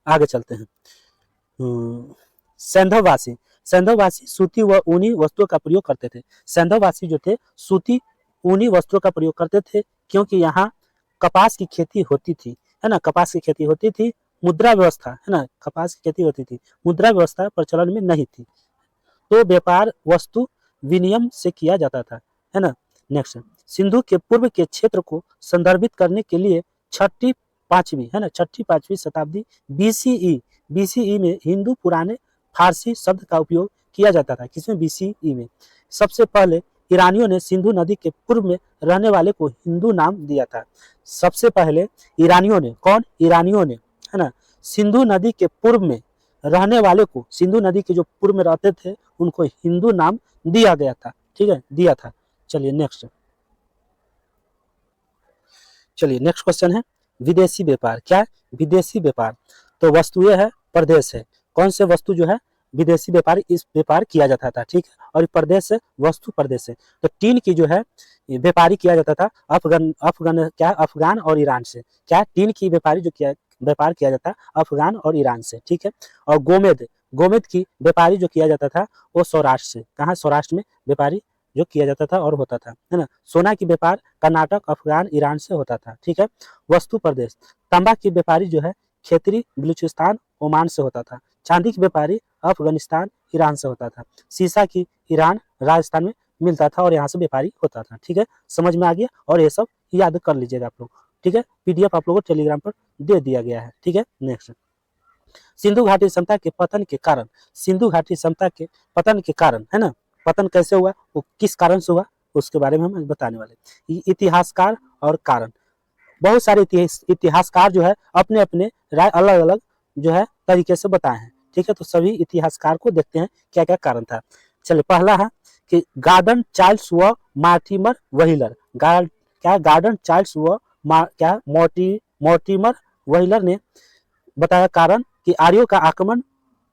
आगे चलते हैं। सैंधववासी। सैंधववासी सूती व ऊनी वस्त्रों का प्रयोग करते थे। सैंधववासी जो थे सूती ऊनी वस्त्रों का प्रयोग करते थे, क्योंकि यहाँ कपास की खेती होती थी, है ना। कपास की खेती होती थी। मुद्रा व्यवस्था, है ना, कपास की खेती होती थी, मुद्रा व्यवस्था प्रचलन में नहीं थी, तो व्यापार वस्तु विनिमय से किया जाता था, है ना। नेक्स्ट, सिंधु के पूर्व के क्षेत्र को संदर्भित करने के लिए छठी पांचवी शताब्दी बीसीई में हिंदू पुराने फारसी शब्द का उपयोग किया जाता था। किसमें? बीसीई में। सबसे पहले ईरानियों ने सिंधु नदी के पूर्व में रहने वाले को हिंदू नाम दिया था। सबसे पहले ईरानियों ने, कौन? ईरानियों ने, है ना, सिंधु नदी के पूर्व में रहने वाले को, सिंधु नदी के जो पूर्व में रहते थे उनको हिंदू नाम दिया गया था। ठीक है, दिया था। चलिए नेक्स्ट क्वेश्चन है विदेशी व्यापार। क्या है? विदेशी व्यापार। तो वस्तुएं है, प्रदेश है। कौन से वस्तु जो है विदेशी व्यापार किया जाता था। ठीक है, और प्रदेश है, वस्तु प्रदेश है। तो टीन की जो है व्यापारी किया जाता था अफगान और ईरान से। क्या? टीन की व्यापार किया जाता अफगान और ईरान से। ठीक है, और गोमेद की व्यापारी जो किया जाता था वो सौराष्ट्र से। कहाँ? सौराष्ट्र में व्यापारी जो किया जाता था और होता था, है ना। सोना की व्यापार कर्नाटक, अफगान, ईरान से होता था। ठीक है, वस्तु प्रदेश। तांबा की व्यापारी जो है खेतरी, बलूचिस्तान, ओमान से होता था। चांदी की व्यापारी अफगानिस्तान, ईरान से होता था। शीशा की ईरान, राजस्थान में मिलता था और यहाँ से व्यापारी होता था। ठीक है, समझ में आ गया, और ये सब याद कर लीजिएगा आप लोग। ठीक है, पीडीएफ आप लोगों को टेलीग्राम पर दे दिया गया है। ठीक है, नेक्स्ट, सिंधु घाटी सभ्यता के पतन के कारण। सिंधु घाटी सभ्यता के पतन के कारण, है ना, पतन कैसे हुआ, वो किस कारण से हुआ, उसके बारे में हम बताने वाले। इतिहासकार और कारण। बहुत सारे इतिहासकार जो है अपने अपने राय अलग अलग जो है तरीके से बताए हैं। ठीक है, तो सभी इतिहासकार को देखते हैं क्या क्या कारण था। चलिए, पहला है कि गार्डन चार्ल्स व मार्टिमर व्हीलर। गार्डन चार्ल्स व मोर्टिमर व्हीलर ने बताया कारण कि आर्यों का आक्रमण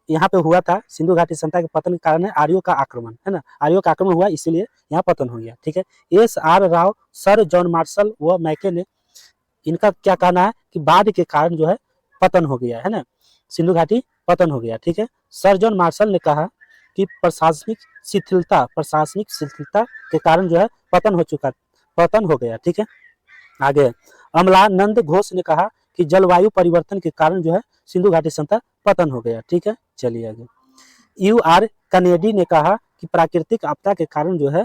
यहाँ पे हुआ था। सिंधु घाटी सभ्यता के पतन के कारण है आर्यों का आक्रमण, है ना। आर्यों का आक्रमण हुआ इसीलिए यहाँ पतन हो गया। ठीक है, SR. Rao, sir John Marshall व मैके ने, इनका क्या कहना है कि बाढ़ के कारण जो है पतन हो गया, है ना, सिंधु घाटी पतन हो गया। ठीक है, सर जॉन मार्शल ने कहा कि प्रशासनिक शिथिलता के कारण जो है पतन हो गया। ठीक है, आगे अमलानंद घोष ने कहा कि जलवायु परिवर्तन के कारण जो है सिंधु घाटी सभ्यता पतन हो गया। ठीक है, चलिए आगे। यू.आर. कनेडी ने कहा कि प्राकृतिक आपदा के कारण जो है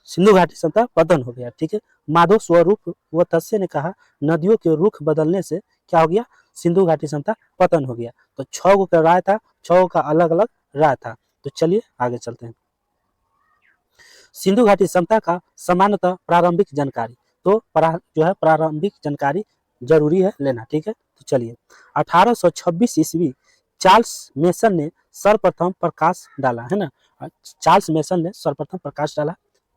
सिंधु घाटी सभ्यता पतन हो गया। ठीक है, माधव स्वरूप व तस्य ने कहा नदियों के रुख बदलने से क्या हो गया, सिंधु घाटी सभ्यता पतन हो गया। तो 6 का राय था, 6 का अलग अलग राय था। तो चलिए आगे चलते हैं। सिंधु घाटी सभ्यता का सामान्यतः प्रारंभिक जानकारी। तो जो है प्रारंभिक जानकारी जरूरी है लेना। ठीक है, तो चलिए 1826 ईस्वी चार्ल्स मेसन ने सर्वप्रथम प्रकाश डाला, है ना। चार्ल्स मेसन ने सर्वप्रथम प्रकाश डाला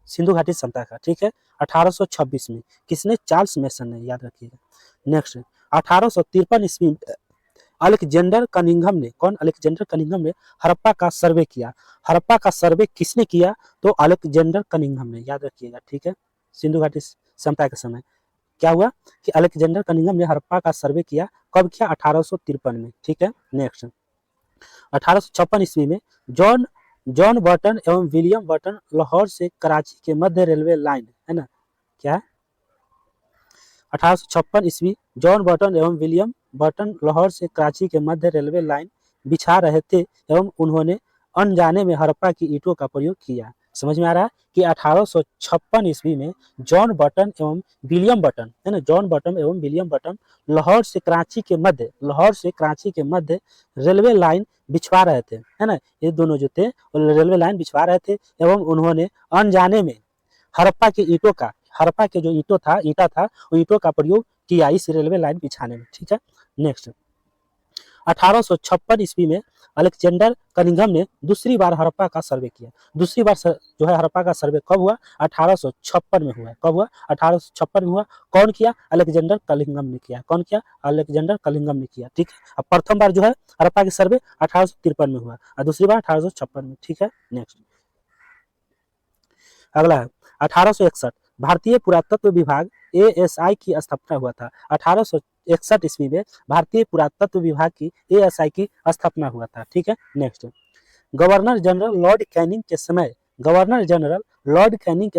सिंधु घाटी सभ्यता का, ठीक है। 1826 में किसने? चार्ल्स मेसन ने, याद रखिएगा। नेक्स्ट 1853 ईस्वी में अलेक्जेंडर कनिंघम ने, कौन? अलेक्जेंडर कनिंघम ने हड़प्पा का सर्वे किया। हड़प्पा का सर्वे किसने किया? तो अलेक्जेंडर कनिंघम ने, याद रखिएगा, ठीक है। सिंधु घाटी सभ्यता के समय क्या हुआ कि अलेक्जेंडर कनिंघम ने हड़प्पा का सर्वे किया। कब किया? 1853 में, ठीक है। नेक्स्ट 1856 ईस्वी में जॉन जॉन बर्टन एवं विलियम बर्टन लाहौर से कराची के मध्य रेलवे लाइन, है ना, क्या है? 1856 ईस्वी जॉन बर्टन एवं विलियम बर्टन लाहौर से कराची के मध्य रेलवे लाइन बिछा रहे थे एवं उन्होंने अनजाने में हड़प्पा की ईंटों का प्रयोग किया। समझ में आ रहा है कि 1856 ईस्वी में जॉन बर्टन एवं विलियम बर्टन, है ना, जॉन बर्टन एवं विलियम बर्टन लाहौर से कराची के मध्य रेलवे लाइन बिछवा रहे थे, है ना। ये दोनों जो थे वो रेलवे लाइन बिछवा रहे थे एवं उन्होंने अनजाने में हड़प्पा के जो ईंटा था वो ईंटों का प्रयोग किया इस रेलवे लाइन बिछाने में, ठीक है। नेक्स्ट 1856 ईस्वी में अलेक्जेंडर कनिंघम ने दूसरी बार हड़प्पा का सर्वे किया। दूसरी बार जो है हड़प्पा का सर्वे कब हुआ? 1856 में हुआ। कब हुआ? 1856 में हुआ। कौन किया? अलेक्जेंडर कनिंघम ने किया। कौन किया? अलेक्जेंडर कनिंघम ने किया, ठीक है। अब प्रथम बार जो है हड़प्पा के सर्वे 1853 में हुआ और दूसरी बार 1856 में, ठीक है। नेक्स्ट अगला है 1861 भारतीय पुरातत्व विभाग एएसआई की स्थापना हुआ था। 1861 ईस्वी में भारतीय पुरातत्व विभाग की एएसआई की स्थापना हुआ था, ठीक है। Next governor general Lord Canning के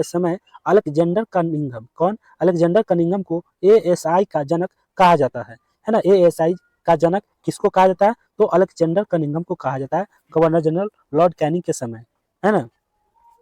समय अलेक्जेंडर कनिंघम, कौन? अलेक्जेंडर कनिंघम को एएसआई का जनक कहा जाता है ना। एएसआई का जनक किसको कहा जाता है? तो अलेक्जेंडर कनिंघम को कहा जाता है गवर्नर जनरल लॉर्ड कैनिंग के समय, है ना।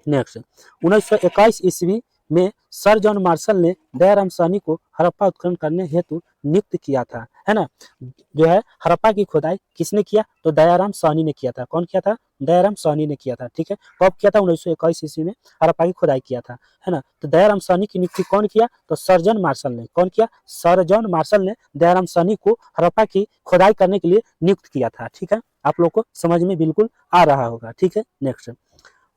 नेक्स्ट 1921 ईस्वी में सर जॉन मार्शल ने दयाराम साहनी को हड़प्पा उत्खनन करने हेतु नियुक्त किया था, है ना। जो है हड़प्पा की खुदाई किसने किया? तो दयाराम साहनी ने किया था। कौन किया था? दयाराम साहनी ने किया था, ठीक है। कब किया था? 1921 ईस्वी में हड़प्पा की खुदाई किया था, है ना। तो दयाराम साहनी की नियुक्ति कौन किया? तो सर जॉन मार्शल ने। कौन किया? सर जॉन मार्शल ने दयाराम साहनी को हड़प्पा की खुदाई करने के लिए नियुक्त किया था, ठीक है। आप लोग को समझ में बिल्कुल आ रहा होगा, ठीक है। नेक्स्ट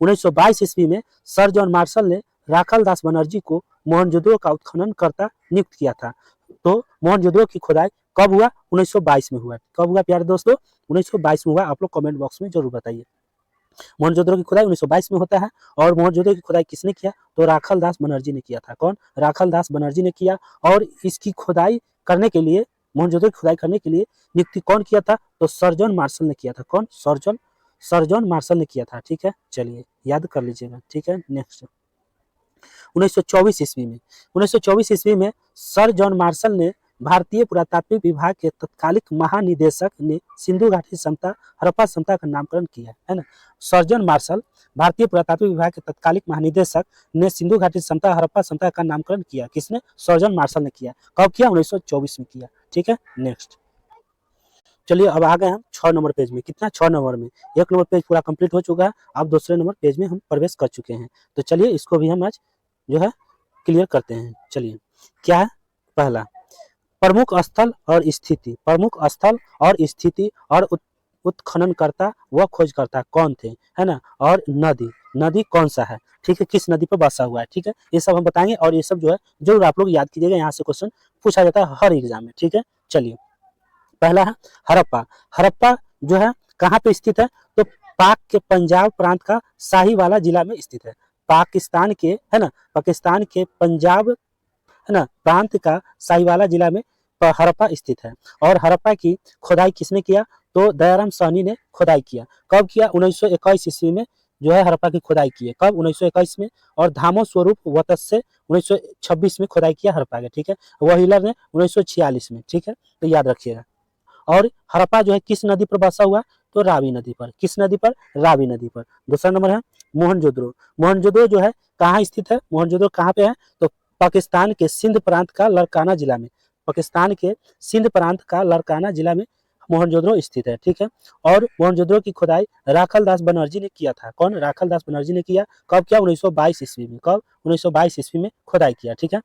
1922 ईस्वी में सर जॉन मार्शल ने राखल दास बनर्जी को मोहनजोदड़ो का उत्खनन करता नियुक्त किया था। तो मोहनजोदड़ो की खुदाई कब हुआ? 1922 में हुआ। कब हुआ प्यारे दोस्तों? 1922 में हुआ। आप लोग कमेंट बॉक्स में जरूर बताइए। मोहनजोदड़ो की खुदाई 1922 में होता है और मोहनजोदड़ो की खुदाई किसने किया? तो राखल दास बनर्जी ने किया था। कौन? राखल दास बनर्जी ने किया। और इसकी खुदाई करने के लिए, मोहनजोदड़ो की खुदाई करने के लिए नियुक्ति कौन किया था? तो सर जॉन मार्शल ने किया था। कौन? सर जॉन मार्शल ने किया था, ठीक है। चलिए याद कर लीजिएगा, ठीक है। नेक्स्ट 1924 ईस्वी में सर जॉन मार्शल ने भारतीय पुरातात्विक विभाग के तत्कालिक महानिदेशक ने सिंधु घाटी सभ्यता हड़प्पा सभ्यता का नामकरण किया, है ना। सर जॉन मार्शल भारतीय पुरातात्विक विभाग के तत्कालिक महानिदेशक ने सिंधु घाटी सभ्यता हड़प्पा सभ्यता का नामकरण किया। किसने? सर जॉन मार्शल ने किया। कब किया? 1924 में किया, ठीक है। नेक्स्ट चलिए अब आ गए हम 6 नंबर पेज में। कितना? 6 नंबर में। 1 नंबर पेज पूरा कंप्लीट हो चुका है। अब दूसरे नंबर पेज में हम प्रवेश कर चुके हैं। तो चलिए इसको भी हम आज जो है क्लियर करते हैं। चलिए क्या है? पहला प्रमुख स्थल और स्थिति। प्रमुख स्थल और स्थिति और उत्खननकर्ता व खोजकर्ता कौन थे, है ना। और नदी कौन सा है, ठीक है, किस नदी पर बसा हुआ है, ठीक है। ये सब हम बताएंगे और ये सब जो है जरूर आप लोग याद कीजिएगा। यहाँ से क्वेश्चन पूछा जाता है हर एग्जाम में, ठीक है। चलिए पहला है हड़प्पा। हड़प्पा जो है कहाँ पे स्थित है? तो पाक के पंजाब प्रांत का साहिवाला जिला में स्थित है। पाकिस्तान के, है ना, पाकिस्तान के पंजाब, है ना, प्रांत का साहिवाला जिला में हड़प्पा स्थित है। और हड़प्पा की खुदाई किसने किया? तो दयाराम साहनी ने खुदाई किया। कब किया? 1921 ईस्वी में जो है हड़प्पा की खुदाई की है। कब? 1921 में। और धामो स्वरूप वत्स से 1926 में खुदाई किया हड़प्पा के, ठीक है। वहीलर ने 1946 में, ठीक है। तो याद रखिएगा। और हड़प्पा जो है किस नदी पर बसा हुआ? तो रावी नदी पर। किस नदी पर? रावी नदी पर। दूसरा नंबर है मोहनजोदड़ो। मोहनजोदड़ो जो है कहाँ स्थित है? मोहनजोदड़ो कहाँ पे है? तो पाकिस्तान के सिंध प्रांत का लड़काना जिला में। पाकिस्तान के सिंध प्रांत का लड़काना जिला में मोहनजोदड़ो स्थित है, ठीक है। और मोहनजोदड़ो की खुदाई राखल दास बनर्जी ने किया था। कौन? राखल दास बनर्जी ने किया। कब किया? 1922 ईस्वी में। कब? 1922 ईस्वी में खुदाई किया, ठीक है।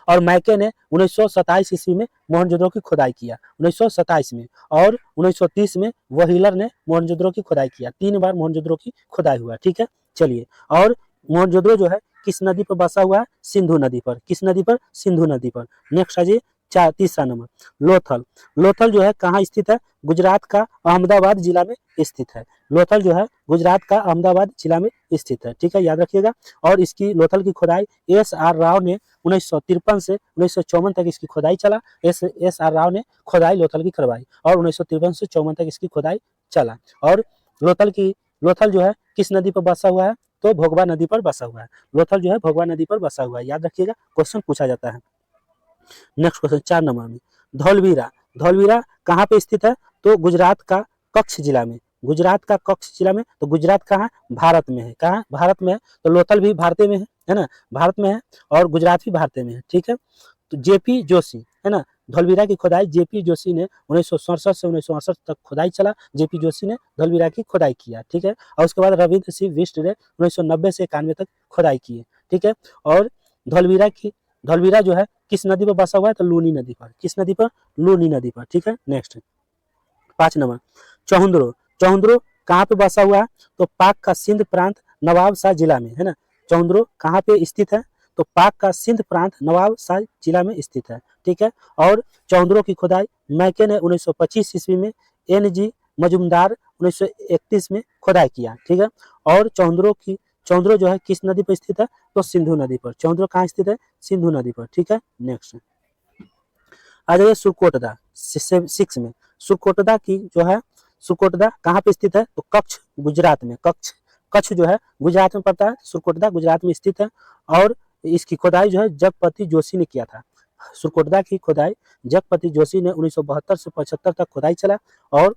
और मैके ने 1927 ईस्वी में मोहनजोदड़ो की खुदाई किया, 1927 में। और 1930 में वहीलर ने मोहनजोदड़ो की खुदाई किया। 3 बार मोहनजोदड़ो की खुदाई हुआ, ठीक है। चलिए और मोहनजोदड़ो जो है किस नदी पर बसा हुआ है? सिंधु नदी पर। किस नदी पर? सिंधु नदी पर। नेक्स्ट है जी तीसरा नंबर लोथल। लोथल जो है कहाँ स्थित है? गुजरात का अहमदाबाद जिला में स्थित है। लोथल जो है गुजरात का अहमदाबाद जिला में स्थित है। ठीक है, याद रखिएगा। और इसकी लोथल की खुदाई एस.आर. राव ने 1953 से 1954 तक इसकी खुदाई चला। एस.आर. राव ने खुदाई लोथल की करवाई और 1953 से 54 तक इसकी खुदाई चला। और लोथल जो है किस नदी पर बसा हुआ है? तो भोगवा नदी पर बसा हुआ है। लोथल जो है भोगवा नदी पर बसा हुआ है, याद रखिएगा, क्वेश्चन पूछा जाता है। नेक्स्ट क्वेश्चन 4 नंबर में धौलवीरा। धौलवीरा कहाँ पे स्थित है? तो गुजरात का कच्छ जिला में। गुजरात का कच्छ जिला में। तो गुजरात कहाँ? भारत में है। कहाँ? भारत में है। तो लोथल भी भारत में है ना, भारत में है। और गुजरात भी भारत में है। ठीक है, तो जेपी जोशी है ना, धौलवीरा की खुदाई जेपी जोशी ने 1967 से 1968 तक खुदाई चला। जेपी जोशी ने धौलवीरा की खुदाई किया। ठीक है, और उसके बाद रविंद्र सिंह बिष्ट ने 1990 से 91 तक खुदाई की है। ठीक है, और धौलवीरा जो है किस नदी पर बसा हुआ है? तो लूनी नदी पर। किस नदी पर? लूनी नदी पर। ठीक है, नेक्स्ट 5 नंबर चौहुंद्रो। चौहुंद्रो कहाँ पे बसा हुआ है? तो पाक का सिंध प्रांत नवाबशाह जिला में है ना। चौहुंद्रो कहाँ पे स्थित है? तो पाक का सिंध प्रांत नवाबशाह जिला में स्थित है। ठीक है, और चौहुंद्रो की खुदाई मैके ने 1925 ईस्वी में, एन.जी. मजुमदार 1931 में खुदाई किया। ठीक है, और चौहुंद्रो जो है किस नदी पर स्थित है? तो सिंधु नदी पर। चौहुंद्रो कहाँ स्थित है? सिंधु नदी पर। ठीक है, नेक्स्ट आ जाइए सुरकोटदा 6 में। सुरकोटदा की जो है, सुरकोटदा कहाँ पे स्थित है? तो कच्छ गुजरात में। कच्छ जो है गुजरात में पड़ता है। सुरकोटदा गुजरात में स्थित है। और इसकी खुदाई जो है जगपति जोशी ने किया था। सुरकोटदा की खुदाई जगपति जोशी ने 1972 से 75 तक खुदाई चला। और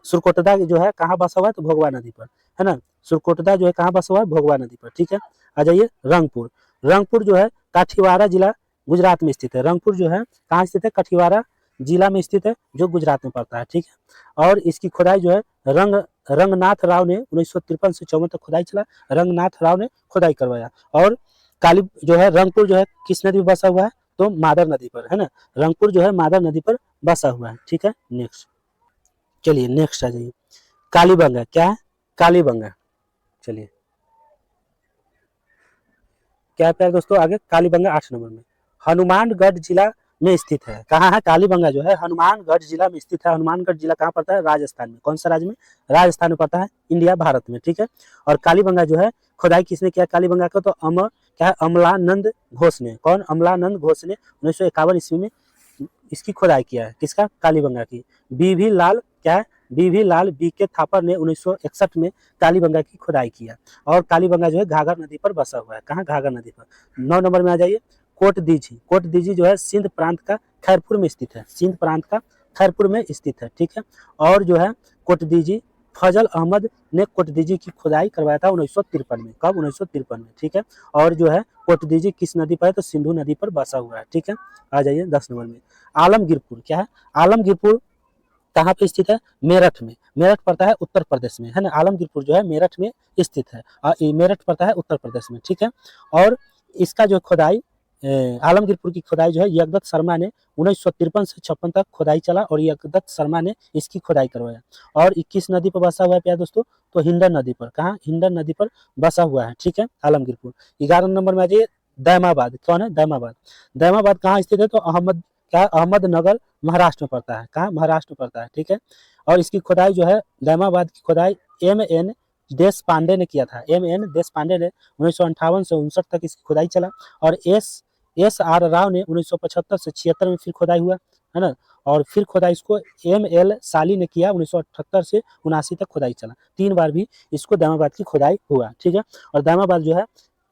सुरकोटदा जो है कहाँ बसा हुआ है? तो भोगवा नदी पर है ना। सुरकोटदा जो है कहाँ बसा हुआ है? भोगवा नदी पर। ठीक है, आ जाइए रंगपुर। रंगपुर जो है काठीवाड़ा जिला गुजरात में स्थित है। रंगपुर जो है कहाँ स्थित है? काठीवाड़ा जिला में स्थित है, जो गुजरात में पड़ता है। ठीक है, और इसकी खुदाई जो है रंगनाथ राव ने 1953 से 54 तक खुदाई चला। रंगनाथ राव ने खुदाई करवाया। और काली जो है रंगपुर जो है किस नदी पर बसा हुआ है? तो मादर नदी पर है ना। रंगपुर जो है मादर नदी पर बसा हुआ है। ठीक है, नेक्स्ट चलिए नेक्स्ट आ जाइए कालीबंगा। क्या है? कालीबंगा। चलिए क्या है प्यारे दोस्तों? आगे कालीबंगा 8 नंबर में हनुमानगढ़ जिला में स्थित है। कहाँ है? कालीबंगा जो है हनुमानगढ़ जिला में स्थित है। हनुमानगढ़ जिला कहाँ पड़ता है? राजस्थान में। कौन सा राज्य में? राजस्थान में पड़ता है, इंडिया भारत में। ठीक है, और कालीबंगा जो है खुदाई किसने किया कालीबंगा का? तो क्या है? अमलानंद घोष ने। कौन? अमलानंद घोष ने 1951 ईस्वी में इसकी खुदाई किया है। किसका? कालीबंगा की। बी.वी. लाल क्या है? बी.वी. लाल बी.के. थापर ने 1961 में कालीबंगा की खुदाई किया। और कालीबंगा जो है घाघर नदी पर बसा हुआ है। कहाँ? घाघर नदी पर। 9 नंबर में आ जाइए कोटदीजी। कोटदीजी जो है सिंध प्रांत का खैरपुर में स्थित है। सिंध प्रांत का खैरपुर में स्थित है। ठीक है, और जो है कोटदीजी फजल अहमद ने कोटदीजी की खुदाई करवाया था 1953 में। कब? 1953 में। ठीक है, और जो है कोटदीजी किस नदी पर है? तो सिंधु नदी पर बसा हुआ है। ठीक है, आ जाइए 10 नंबर में आलमगीरपुर। क्या है? आलमगीरपुर कहाँ पे स्थित है? मेरठ में। मेरठ पड़ता है उत्तर प्रदेश में है ना। आलमगीरपुर जो है मेरठ में स्थित है और मेरठ पड़ता है उत्तर प्रदेश में। ठीक है, और इसका जो खुदाई आलमगीरपुर की खुदाई जो है यज्ञदत्त शर्मा ने 1953 से 56 तक खुदाई चला और यज्ञदत्त शर्मा ने इसकी खुदाई करवाया। और 21 नदी पर बसा हुआ है प्यारे दोस्तों? तो हिंडन नदी पर। कहाँ? हिंडन नदी पर बसा हुआ है। ठीक है, आलमगीरपुर। 11 नंबर में आ जाइए दैमाबाद। कौन है? दैमाबाद। दैमाबाद कहाँ स्थित है? तो अहमदनगर महाराष्ट्र में पड़ता है। कहाँ? महाराष्ट्र में पड़ता है। ठीक है, और इसकी खुदाई जो है दैमाबाद की खुदाई M.N. देश पांडे ने किया था। M.N. देश पांडे ने 1958 से 59 तक इसकी खुदाई चला। और S.R. राव ने 1975 से 76 में फिर खुदाई हुआ है ना। और फिर खुदाई इसको M.L. साली ने किया 1978 से 79 तक खुदाई चला। 3 बार भी इसको दैमाबाद की खुदाई हुआ। ठीक है, और दैमाबाद जो है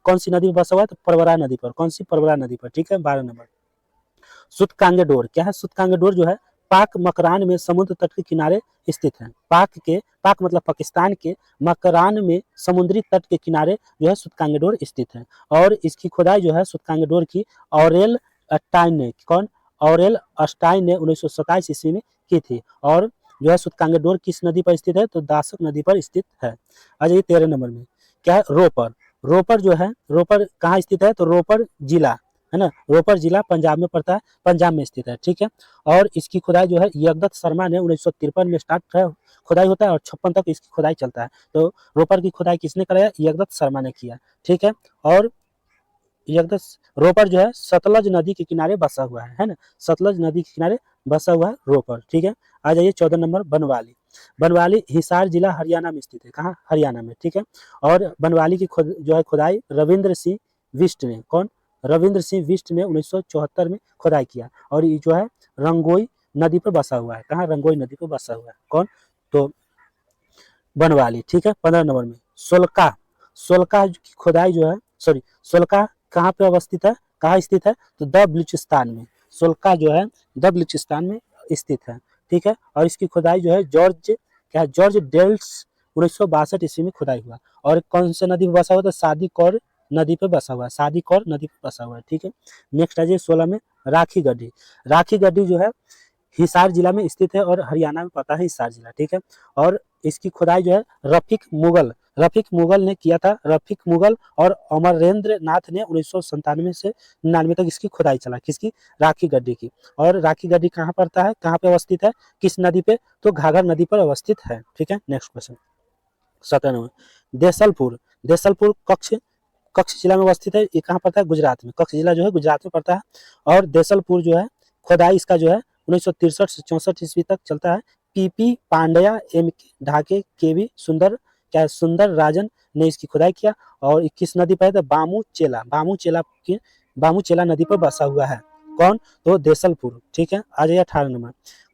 कौन सी नदी में बसा हुआ है? तो परवरा नदी पर। कौन सी? परवरा नदी पर। ठीक है, 12 नंबर सुतकांगेडोर। क्या है? सुतकांगेडोर जो है पाक मकरान में समुद्र तट के किनारे स्थित है। पाक मतलब पाकिस्तान के मकरान में समुद्री तट के किनारे जो है सुतकांगेडोर स्थित है। और इसकी खुदाई जो है सुतकांगेडोर की ऑरेल अस्टाइन ने। कौन? ऑरेल अस्टाइन ने 1927 ईस्वी में की थी। और जो है सुतकांगेडोर किस नदी पर स्थित है? तो दासक नदी पर स्थित है। आ जाइए 13 नंबर में क्या है? रोपर। रोपर जो है रोपर कहाँ स्थित है? तो रोपर जिला है ना। रोपर जिला पंजाब में पड़ता है, पंजाब में स्थित है। ठीक है, और इसकी खुदाई जो है यज्ञदत्त शर्मा ने 1953 में स्टार्ट खुदाई होता है और 56 तक इसकी खुदाई चलता है। तो रोपर की खुदाई किसने कराया? यज्ञदत्त शर्मा ने किया। ठीक है, और एकदम रोपर जो है सतलज नदी के किनारे बसा हुआ है ना, सतलज नदी के किनारे बसा हुआ है रोपर। ठीक है, आ जाइए 14 नंबर बनवाली। बनवाली हिसार जिला हरियाणा में स्थित है, कहाँ, हरियाणा में। ठीक है, और बनवाली की जो है खुदाई रविंद्र सिंह बिष्ट ने, कौन, रविंद्र सिंह बिष्ट ने 1974 में खुदाई किया, और ये जो है रंगोई नदी पर बसा हुआ है, कहाँ, रंगोई नदी पर बसा हुआ है, कौन, तो बनवाली। ठीक है, 15 नंबर में सोलका। सोलका की खुदाई जो है, सॉरी, सोलका कहाँ पे अवस्थित है, कहाँ स्थित है, तो द बलूचिस्तान में। सोलका जो है द बलूचिस्तान में स्थित है। ठीक है, और इसकी खुदाई जो है जॉर्ज, क्या है, जॉर्ज डेल्स 1962 ईस्वी में खुदाई हुआ। और कौन सा नदी पे बसा हुआ, तो सादी कौर नदी पे बसा हुआ है, सादी कौर नदी पे बसा हुआ है। ठीक है, नेक्स्ट आ जाइए 16 में राखी गढ़ी। राखी गढ़ी जो है हिसार जिला में स्थित है और हरियाणा में पड़ता है हिसार जिला। ठीक है, और इसकी खुदाई जो है रफीक मुगल ने किया था। रफीक मुगल और अमरेंद्र नाथ ने 1997 से 99 तक इसकी खुदाई चला, किसकी, राखी गढ़ी की। और राखी गढ़ी कहाँ पड़ता है, कहाँ पे अवस्थित है, किस नदी पे, तो घाघर नदी पर अवस्थित है। ठीक है, next question 17 number Desalpur. Desalpur Kutch जिला में अवस्थित है, ये कहाँ पड़ता है, गुजरात में। कच्छ जिला जो है गुजरात में पड़ता है। और देसलपुर जो है खुदाई इसका जो है 1963 से 64 ईस्वी तक चलता है। पीपी पांड्या, एम के ढाके, के वी सुंदर, क्या सुंदर राजन ने इसकी खुदाई किया। और किस नदी पर है, तो बामू चेला नदी पर बसा हुआ है, कौन, तो देसलपुर। ठीक है, आ जाइए 18 नंबर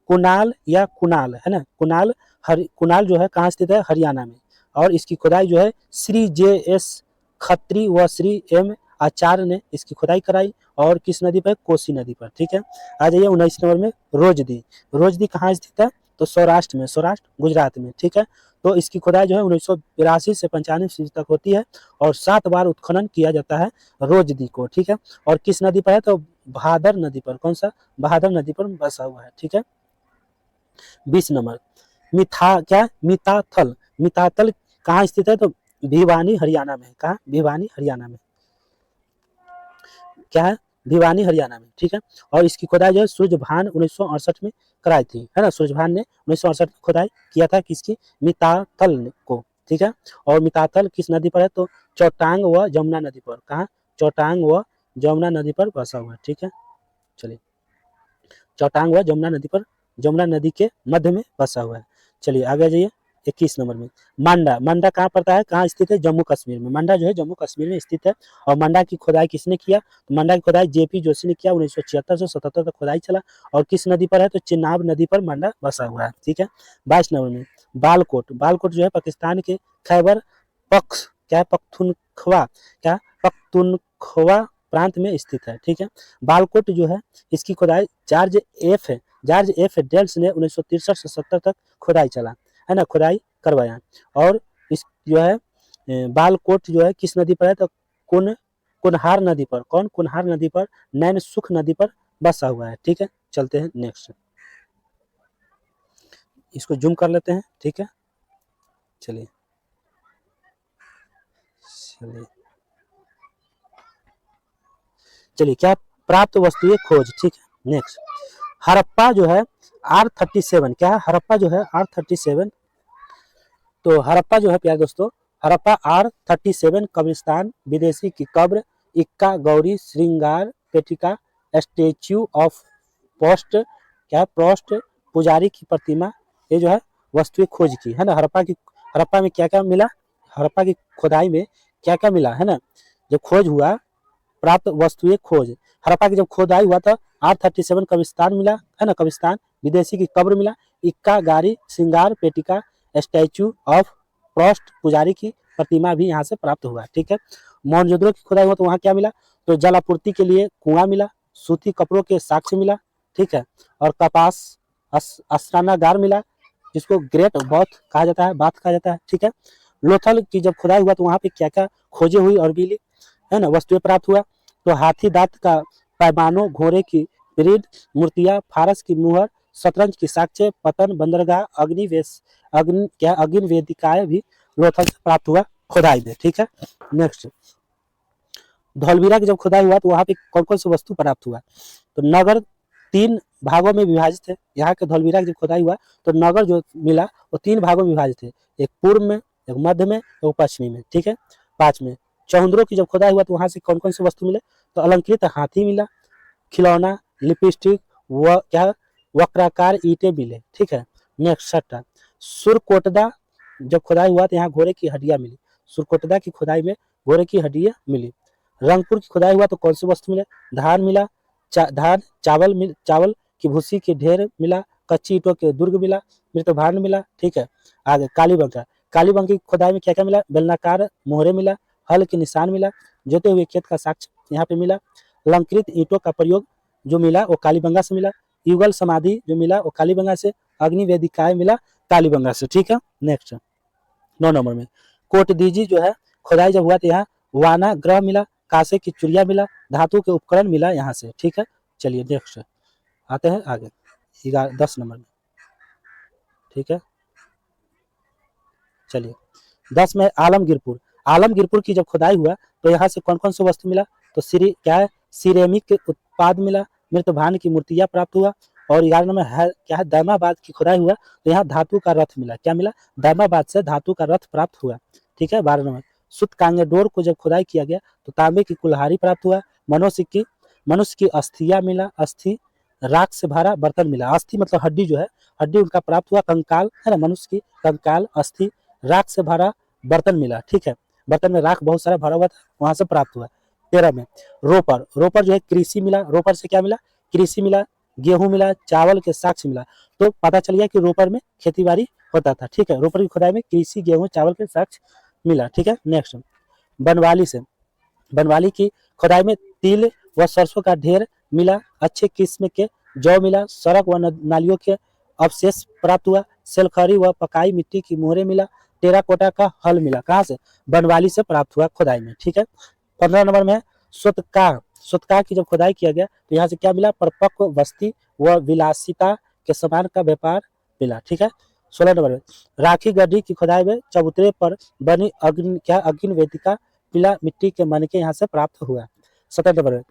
कुनाल या कुनाल, है ना, कुनाल जो है कहाँ स्थित है, हरियाणा में। और इसकी खुदाई जो है श्री जे एस खत्री व श्री एम आचार्य ने इसकी खुदाई कराई। और किस नदी पर, कोसी नदी पर। ठीक है, आ जाइए 19 नंबर में रोजदी। रोजदी कहाँ स्थित है, तो सौराष्ट्र में, सौराष्ट्र गुजरात में। ठीक है, तो इसकी खुदाई जो है 1982 से 95 ईस्वी तक होती है, और 7 बार उत्खनन किया जाता है रोजदी को। ठीक है, और किस नदी पर है, तो भादर नदी पर, कौन सा, भादर नदी पर बसा हुआ है। ठीक है, 20 नंबर मिताथल। मिताथल कहाँ स्थित है, तो भिवानी हरियाणा में। कहाँ, भिवानी हरियाणा में, क्या है, भिवानी हरियाणा में। ठीक है, और इसकी खुदाई जो है सूरजभान 1968 में कराई थी, है ना, सूरजभान ने 1968 में खुदाई किया था, किसकी, मिताथल को। ठीक है, और मिताथल किस नदी पर है, तो चौटांग व जमुना नदी पर। कहाँ, चौटांग व जमुना नदी पर बसा हुआ है। ठीक है, चलिए, चौटांग व जमुना नदी पर, जमुना नदी के मध्य में बसा हुआ है। चलिए आगे जाइए 21 नंबर में मांडा। मांडा कहाँ पड़ता है, कहाँ स्थित है, जम्मू कश्मीर में। मांडा जो है जम्मू कश्मीर में स्थित है। और मांडा की खुदाई किसने किया, तो मांडा की खुदाई जेपी जोशी ने किया, 1976 से 77 तक खुदाई चला। और किस नदी पर है, तो चिनाब नदी पर मांडा बसा हुआ है। ठीक है, 22 नंबर में बालकोट। बालकोट जो है पाकिस्तान के खैबर पख्स, क्या है, पख्तूनख्वा, क्या, पख्तूनख्वा प्रांत में स्थित है। ठीक है, बालकोट जो है इसकी खुदाई जॉर्ज एफ डेल्स ने 1963 से 70 तक खुदाई चला, है ना, खुदाई करवाया। और इस जो है बालकोट जो है किस नदी पर है, तो कुनहार नदी पर, कौन, कुनहार नदी पर, नैन सुख नदी पर बसा हुआ है। ठीक है, चलते हैं नेक्स्ट, इसको जूम कर लेते हैं। ठीक है, चलिए चलिए चलिए क्या, प्राप्त वस्तुएं खोज। ठीक है, नेक्स्ट हड़प्पा जो है R37, क्या है, हड़प्पा जो है R37। तो हड़प्पा जो है प्यारे दोस्तों, हड़प्पा R37 कब्रिस्तान, विदेशी की कब्र, इक्का गौरी श्रृंगार पेटिका, स्टेच्यू ऑफ पोस्ट, क्या है, पोस्ट पुजारी की प्रतिमा, ये जो है वस्तुएं खोज की, है ना। हड़प्पा में क्या क्या मिला, हड़प्पा की खुदाई में क्या क्या मिला, है ना, जब खोज हुआ, प्राप्त वस्तुएं खोज। हड़प्पा की जब खोदाई हुआ था R37 कब्रिस्तान मिला, है ना, कब्रिस्तान, विदेशी की कब्र मिला, इक्का गारी श्रृंगार पेटिका, स्टैचू ऑफ प्रोस्ट पुजारी की प्रतिमा भी यहाँ से प्राप्त हुआ। ठीक है, मोहनजोदड़ो की खुदाई हुआ तो वहाँ क्या मिला, तो जल आपूर्ति के लिए कुआं मिला, सूती कपड़ों के साक्ष्य मिला। ठीक है, और कपास अस्त्रानागार मिला, जिसको ग्रेट बौथ कहा जाता है, बाथ कहा जाता है। ठीक है, लोथल की जब खुदाई हुआ तो वहाँ पे क्या क्या खोजे हुई और मिली, है ना, वस्तुएं प्राप्त हुआ, तो हाथी दांत का पैमानों, घोड़े की ब्रीड, मूर्तियां, फारस की मुहर, शतरंज की साक्ष्य, पतन बंदरगाह, अग्नि वेदिकाएं भी लोथल से प्राप्त हुआ खुदाई में। ठीक है, नेक्स्ट धौलवीरा की जब खुदाई हुआ तो वहां पे कौन कौन सी वस्तु प्राप्त हुआ, तो नगर 3 भागों में विभाजित है। यहाँ के धौलवीरा की जब खुदाई हुआ तो नगर जो मिला वो 3 भागों में विभाजित है, एक पूर्व में, एक मध्य में, एक पश्चिमी में। ठीक है, 5 में चौंदरों की जब खुदाई हुआ तो वहां से कौन कौन सी वस्तु मिले, तो अलंकृत हाथी मिला, खिलौना, लिपस्टिक, व क्या वक्राकार ईंटें मिले। ठीक है। नेक्स्ट 6 सुरकोटदा जब खुदाई हुआ तो यहाँ घोड़े की हड्डियां मिली। सुरकोटदा की खुदाई में घोड़े की हड्डियां मिली। रंगपुर की खुदाई हुआ तो कौन सी वस्तु मिले, धान मिला, धान, चावल की भूसी के ढेर मिला, कच्ची ईंटों के दुर्ग मिला, मृतभांड मिला। ठीक है। आगे कालीबंगा की खुदाई में क्या क्या मिला, बेलनाकार मोहरे मिला, हल के निशान मिला, जोते हुए खेत का साक्ष्य यहाँ पे मिला, अलंकृत ईंटों का प्रयोग जो मिला वो कालीबंगा से मिला, युगल समाधि जो मिला वो कालीबंगा से, अग्नि वेदिकाएं मिला कालीबंगा से। ठीक है। नेक्स्ट 9 नंबर में कोटदीजी जो है खुदाई जब हुआ तो यहाँ वाना ग्रह मिला, कांसे की चुरिया मिला, धातु के उपकरण मिला यहाँ से। ठीक है। चलिए नेक्स्ट आते हैं आगे 10 नंबर में। ठीक है। चलिए 10 में आलमगीरपुर की जब खुदाई हुआ तो यहाँ से कौन कौन सी वस्तु मिला, तो सिरेमिक के उत्पाद मिला, मृतभांड की मूर्तियां प्राप्त हुआ। और 11 नंबर है क्या है, दामाबाद की खुदाई हुआ तो यहाँ धातु का रथ मिला। क्या मिला, दामाबाद से धातु का रथ प्राप्त हुआ। ठीक है। 12 नंबर सुतकांगेडोर को जब खुदाई किया गया तो तांबे की कुल्हाड़ी प्राप्त हुआ, मनुष्य की अस्थियां मिला, अस्थि राख से भरा बर्तन मिला। अस्थि मतलब हड्डी जो है, हड्डी उनका प्राप्त हुआ, कंकाल है ना, मनुष्य की कंकाल, अस्थि, राख से भरा बर्तन मिला। ठीक है। बर्तन में राख बहुत सारा भरा हुआ था, वहां से प्राप्त हुआ। 13 में रोपर जो है कृषि मिला, रोपर से क्या मिला, कृषि मिला, गेहूं मिला, चावल के साक्ष्य मिला। तो पता चल गया कि रोपर में खेती बाड़ी होता था। ठीक है। रोपर की खुदाई में कृषि, गेहूं, चावल के साक्ष्य मिला। ठीक है। नेक्स्ट बनवाली की खुदाई में तिल व सरसों का ढेर मिला, अच्छे किस्म के जौ मिला, सड़क व नालियों के अवशेष प्राप्त हुआ, सेलखरी व पकाई मिट्टी की मोहरे मिला, टेराकोटा का हल मिला। कहाँ से, बनवाली से प्राप्त हुआ खुदाई में। ठीक है। 15 नंबर में स्वतका की जब खुदाई किया गया तो यहाँ से क्या मिला, परिपक्व बस्ती व विलासिता के सामान का व्यापार मिला। ठीक है। 16 नंबर में राखी गड्ढी की खुदाई में चबूतरे पर बनी अग्नि वेदिका मिला, मिट्टी के मनके यहाँ से प्राप्त हुआ। 17 नंबर में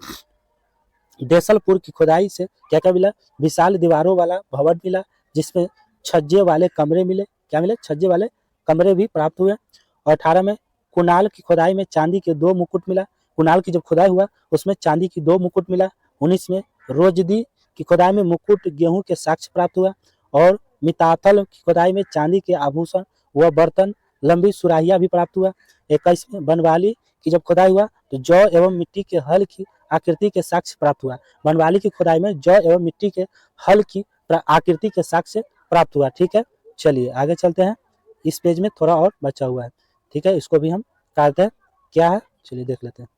देसलपुर की खुदाई से क्या क्या मिला, विशाल दीवारों वाला भवन मिला, जिसमें छज्जे वाले कमरे मिले। क्या मिले, छज्जे वाले कमरे भी प्राप्त हुए। और 18 में कुणाल की खुदाई में चांदी के 2 मुकुट मिला। कुणाल की जब खुदाई हुआ उसमें चांदी की 2 मुकुट मिला। 19 में रोजदी की खुदाई में मुकुट, गेहूं के साक्ष्य प्राप्त हुआ। और मिताथल की खुदाई में चांदी के आभूषण व बर्तन, लंबी सुराहिया भी प्राप्त हुआ। 21 में बनवाली की जब खुदाई हुआ तो जौ एवं मिट्टी के हल की आकृति के साक्ष्य प्राप्त हुआ। बनवाली की खुदाई में जौ एवं मिट्टी के हल की आकृति के साक्ष्य प्राप्त हुआ। ठीक है। चलिए आगे चलते हैं, इस पेज में थोड़ा और बचा हुआ है। ठीक है। इसको भी हम काटते हैं, क्या है चलिए देख लेते हैं।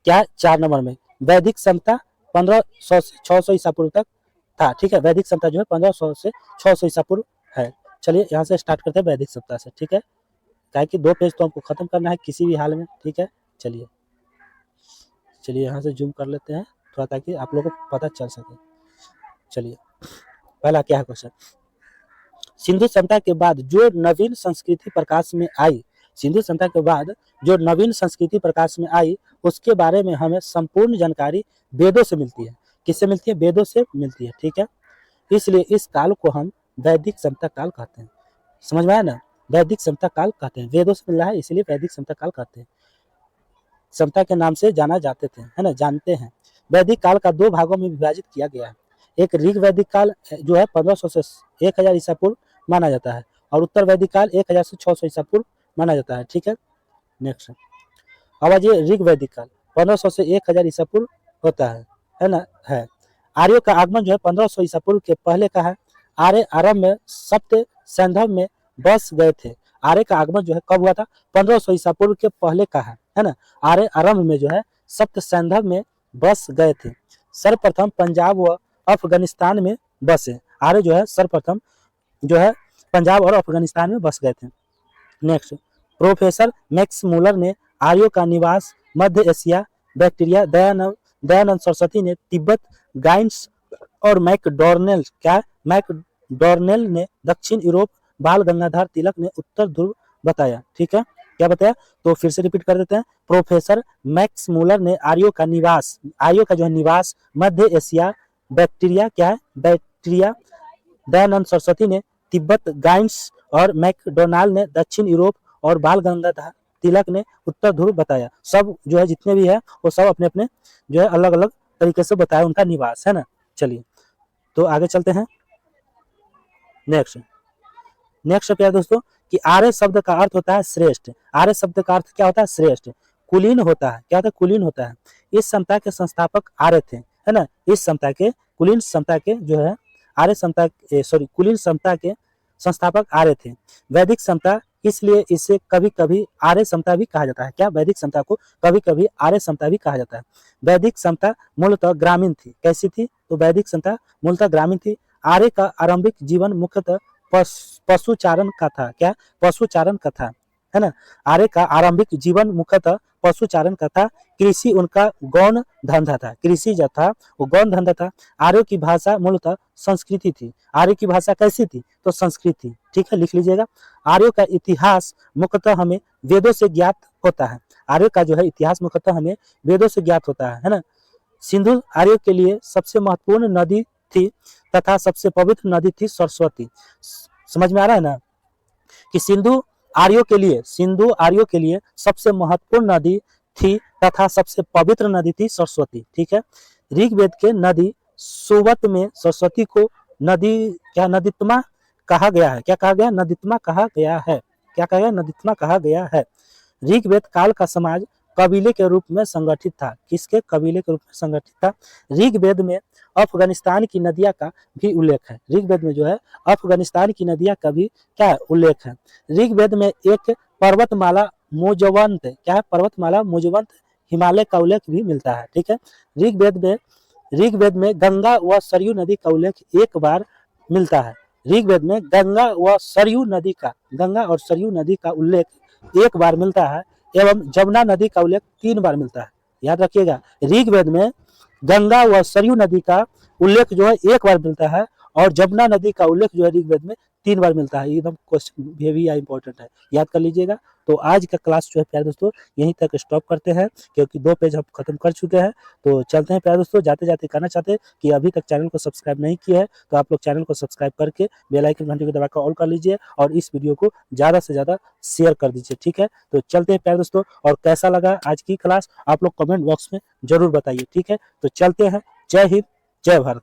क्या है 4 नंबर में वैदिक समता 1500 से 600 ईसा पूर्व तक था। ठीक है। वैदिक समता जो है 1500 से 600 ईसा पूर्व है। चलिए यहाँ से स्टार्ट करते हैं वैदिक समता से। ठीक है। क्या कि 2 पेज तो हमको खत्म करना है किसी भी हाल में। ठीक है। चलिए यहाँ से जूम कर लेते हैं थोड़ा, ताकि आप लोगों को पता चल सके। चलिए पहला क्या है क्वेश्चन, सिंधु सभ्यता के बाद जो नवीन संस्कृति प्रकाश में आई, सिंधु सभ्यता के बाद जो नवीन संस्कृति प्रकाश में आई उसके बारे में हमें संपूर्ण जानकारी वेदों से मिलती है। किससे मिलती है, वेदों से मिलती है। ठीक है। इसलिए इस काल को हम वैदिक सभ्यता काल कहते हैं। समझ में आया ना, वैदिक सभ्यता काल कहते हैं, वेदों से मिल रहा है इसलिए वैदिक सभ्यता काल कहते हैं। सभ्यता के नाम से जाना जाते थे, है ना, जानते हैं। वैदिक काल का 2 भागों में विभाजित किया गया है। एक ऋग वैदिक काल जो है 1500 से 1000 ईसा पूर्व माना जाता है, और उत्तर वैदिक काल 1000 से 600 ईसा पूर्व माना जाता है। ठीक है। नेक्स्ट अब ये ऋग वैदिक काल 1500 से 1000 ईसा पूर्व होता है ना, है। आर्यों का आगमन जो है 1500 ईसा पूर्व के पहले का है। आर्य आरंभ में सप्त सैंधव में बस गए थे। आर्य का आगमन जो है कब हुआ था, 1500 ईसा पूर्व के पहले का है ना। आर्य आरंभ में जो है सप्त सैंधव में बस गए थे। सर्वप्रथम पंजाब व अफगानिस्तान में बसे। आर्य जो है सर्वप्रथम जो है पंजाब और अफगानिस्तान में बस गए थे। नेक्स्ट प्रोफेसर मैक्स मूलर ने आर्यों का निवास मध्य एशिया, बैक्टीरिया, दयानंद सरस्वती ने तिब्बत, गाइंस और मैकडॉर्नेल ने दक्षिण यूरोप, बाल गंगाधर तिलक ने उत्तर ध्रुव बताया। ठीक है। क्या बताया, तो फिर से रिपीट कर देते हैं। प्रोफेसर मैक्स मूलर ने आर्यों का जो है निवास मध्य एशिया, बैक्टीरिया, दयानंद सरस्वती ने तिब्बत, गाइंस और मैकडोनाल्ड ने दक्षिण यूरोप और बाल गंगाधर तिलक ने उत्तर ध्रुव बताया। सब जो है जितने भी है वो सब अपने अपने जो है अलग अलग तरीके से बताया उनका निवास, है ना। चलिए तो आगे चलते हैं। नेक्स्ट नेक्स्ट प्यारे दोस्तों कि आर्य शब्द का अर्थ होता है श्रेष्ठ। आर्य शब्द का अर्थ क्या होता है? श्रेष्ठ। कुलीन होता है, क्या होता है? कुलीन होता है। इस समता के संस्थापक आर्य थे, है ना। इस समता के, कुलीन समता के जो है आर्य समता, सॉरी कुलीन समता के संस्थापक आर्य थे। वैदिक समता, इसलिए इसे कभी कभी आर्य समता भी कहा जाता है। क्या? वैदिक समता को कभी कभी आर्य समता भी कहा जाता है। वैदिक समता मूलतः ग्रामीण थी। कैसी थी? तो वैदिक समता मूलतः ग्रामीण थी। आर्य का आरंभिक जीवन मुख्यतः पशुचारण का था। क्या? पशुचारण का था, है ना। आर्य का आरंभिक जीवन मुख्यतः पशुचारण का था। कृषि उनका गौण धंधा था। कृषि जो था वो गौण धंधा था। आर्यों की भाषा मूलतः संस्कृति थी। आर्य की भाषा कैसी थी? तो संस्कृत थी। ठीक है, लिख लीजिएगा। आर्यों का इतिहास मुख्यतः हमें वेदों से ज्ञात होता है। आर्यों का जो है इतिहास मुख्यतः हमें वेदों से ज्ञात होता है ना। सिंधु आर्यों के लिए सबसे महत्वपूर्ण नदी थी तथा सबसे पवित्र नदी थी सरस्वती। समझ में आ रहा है ना कि सिंधु आर्यों के लिए सबसे महत्वपूर्ण नदी थी तथा सबसे पवित्र नदी थी सरस्वती। ठीक है। ऋग्वेद के नदी सुवत में सरस्वती को नदी, क्या? नदीत्मा कहा गया है। क्या कहा गया? नदीत्मा कहा गया है। क्या कहा गया? नदीत्मा कहा गया है। ऋग्वेद काल का समाज कबीले के रूप में संगठित था। किसके? कबीले के रूप में संगठित था। ऋग्वेद में अफगानिस्तान की नदियां का भी उल्लेख है। ऋग्वेद में जो है अफगानिस्तान की नदियां का भी क्या उल्लेख है। ऋग्वेद में एक पर्वतमाला मोजवंत, क्या है? पर्वतमाला मोजवंत हिमालय का उल्लेख भी मिलता है। ठीक है। ऋग्वेद में गंगा व सरयू नदी का उल्लेख एक बार मिलता है। ऋग्वेद में गंगा और सरयू नदी का उल्लेख एक बार मिलता है एवं जमुना नदी का उल्लेख 3 बार मिलता है। याद रखिएगा, ऋग्वेद में गंगा व सरयू नदी का उल्लेख जो है एक बार मिलता है और जमुना नदी का उल्लेख जो है ऋग्वेद में 3 बार मिलता है। एकदम क्वेश्चन भी इंपॉर्टेंट है, याद कर लीजिएगा। तो आज का क्लास जो है प्यारे दोस्तों यहीं तक स्टॉप करते हैं, क्योंकि 2 पेज हम खत्म कर चुके हैं। तो चलते हैं प्यारे दोस्तों। जाते जाते कहना चाहते हैं कि अभी तक चैनल को सब्सक्राइब नहीं किया है तो आप लोग चैनल को सब्सक्राइब करके बेल आइकन घंटी को दबाकर ऑल कर लीजिए और इस वीडियो को ज़्यादा से ज़्यादा शेयर कर दीजिए। ठीक है। तो चलते हैं प्यारे दोस्तों, और कैसा लगा आज की क्लास आप लोग कमेंट बॉक्स में जरूर बताइए। ठीक है। तो चलते हैं। जय हिंद, जय भारत।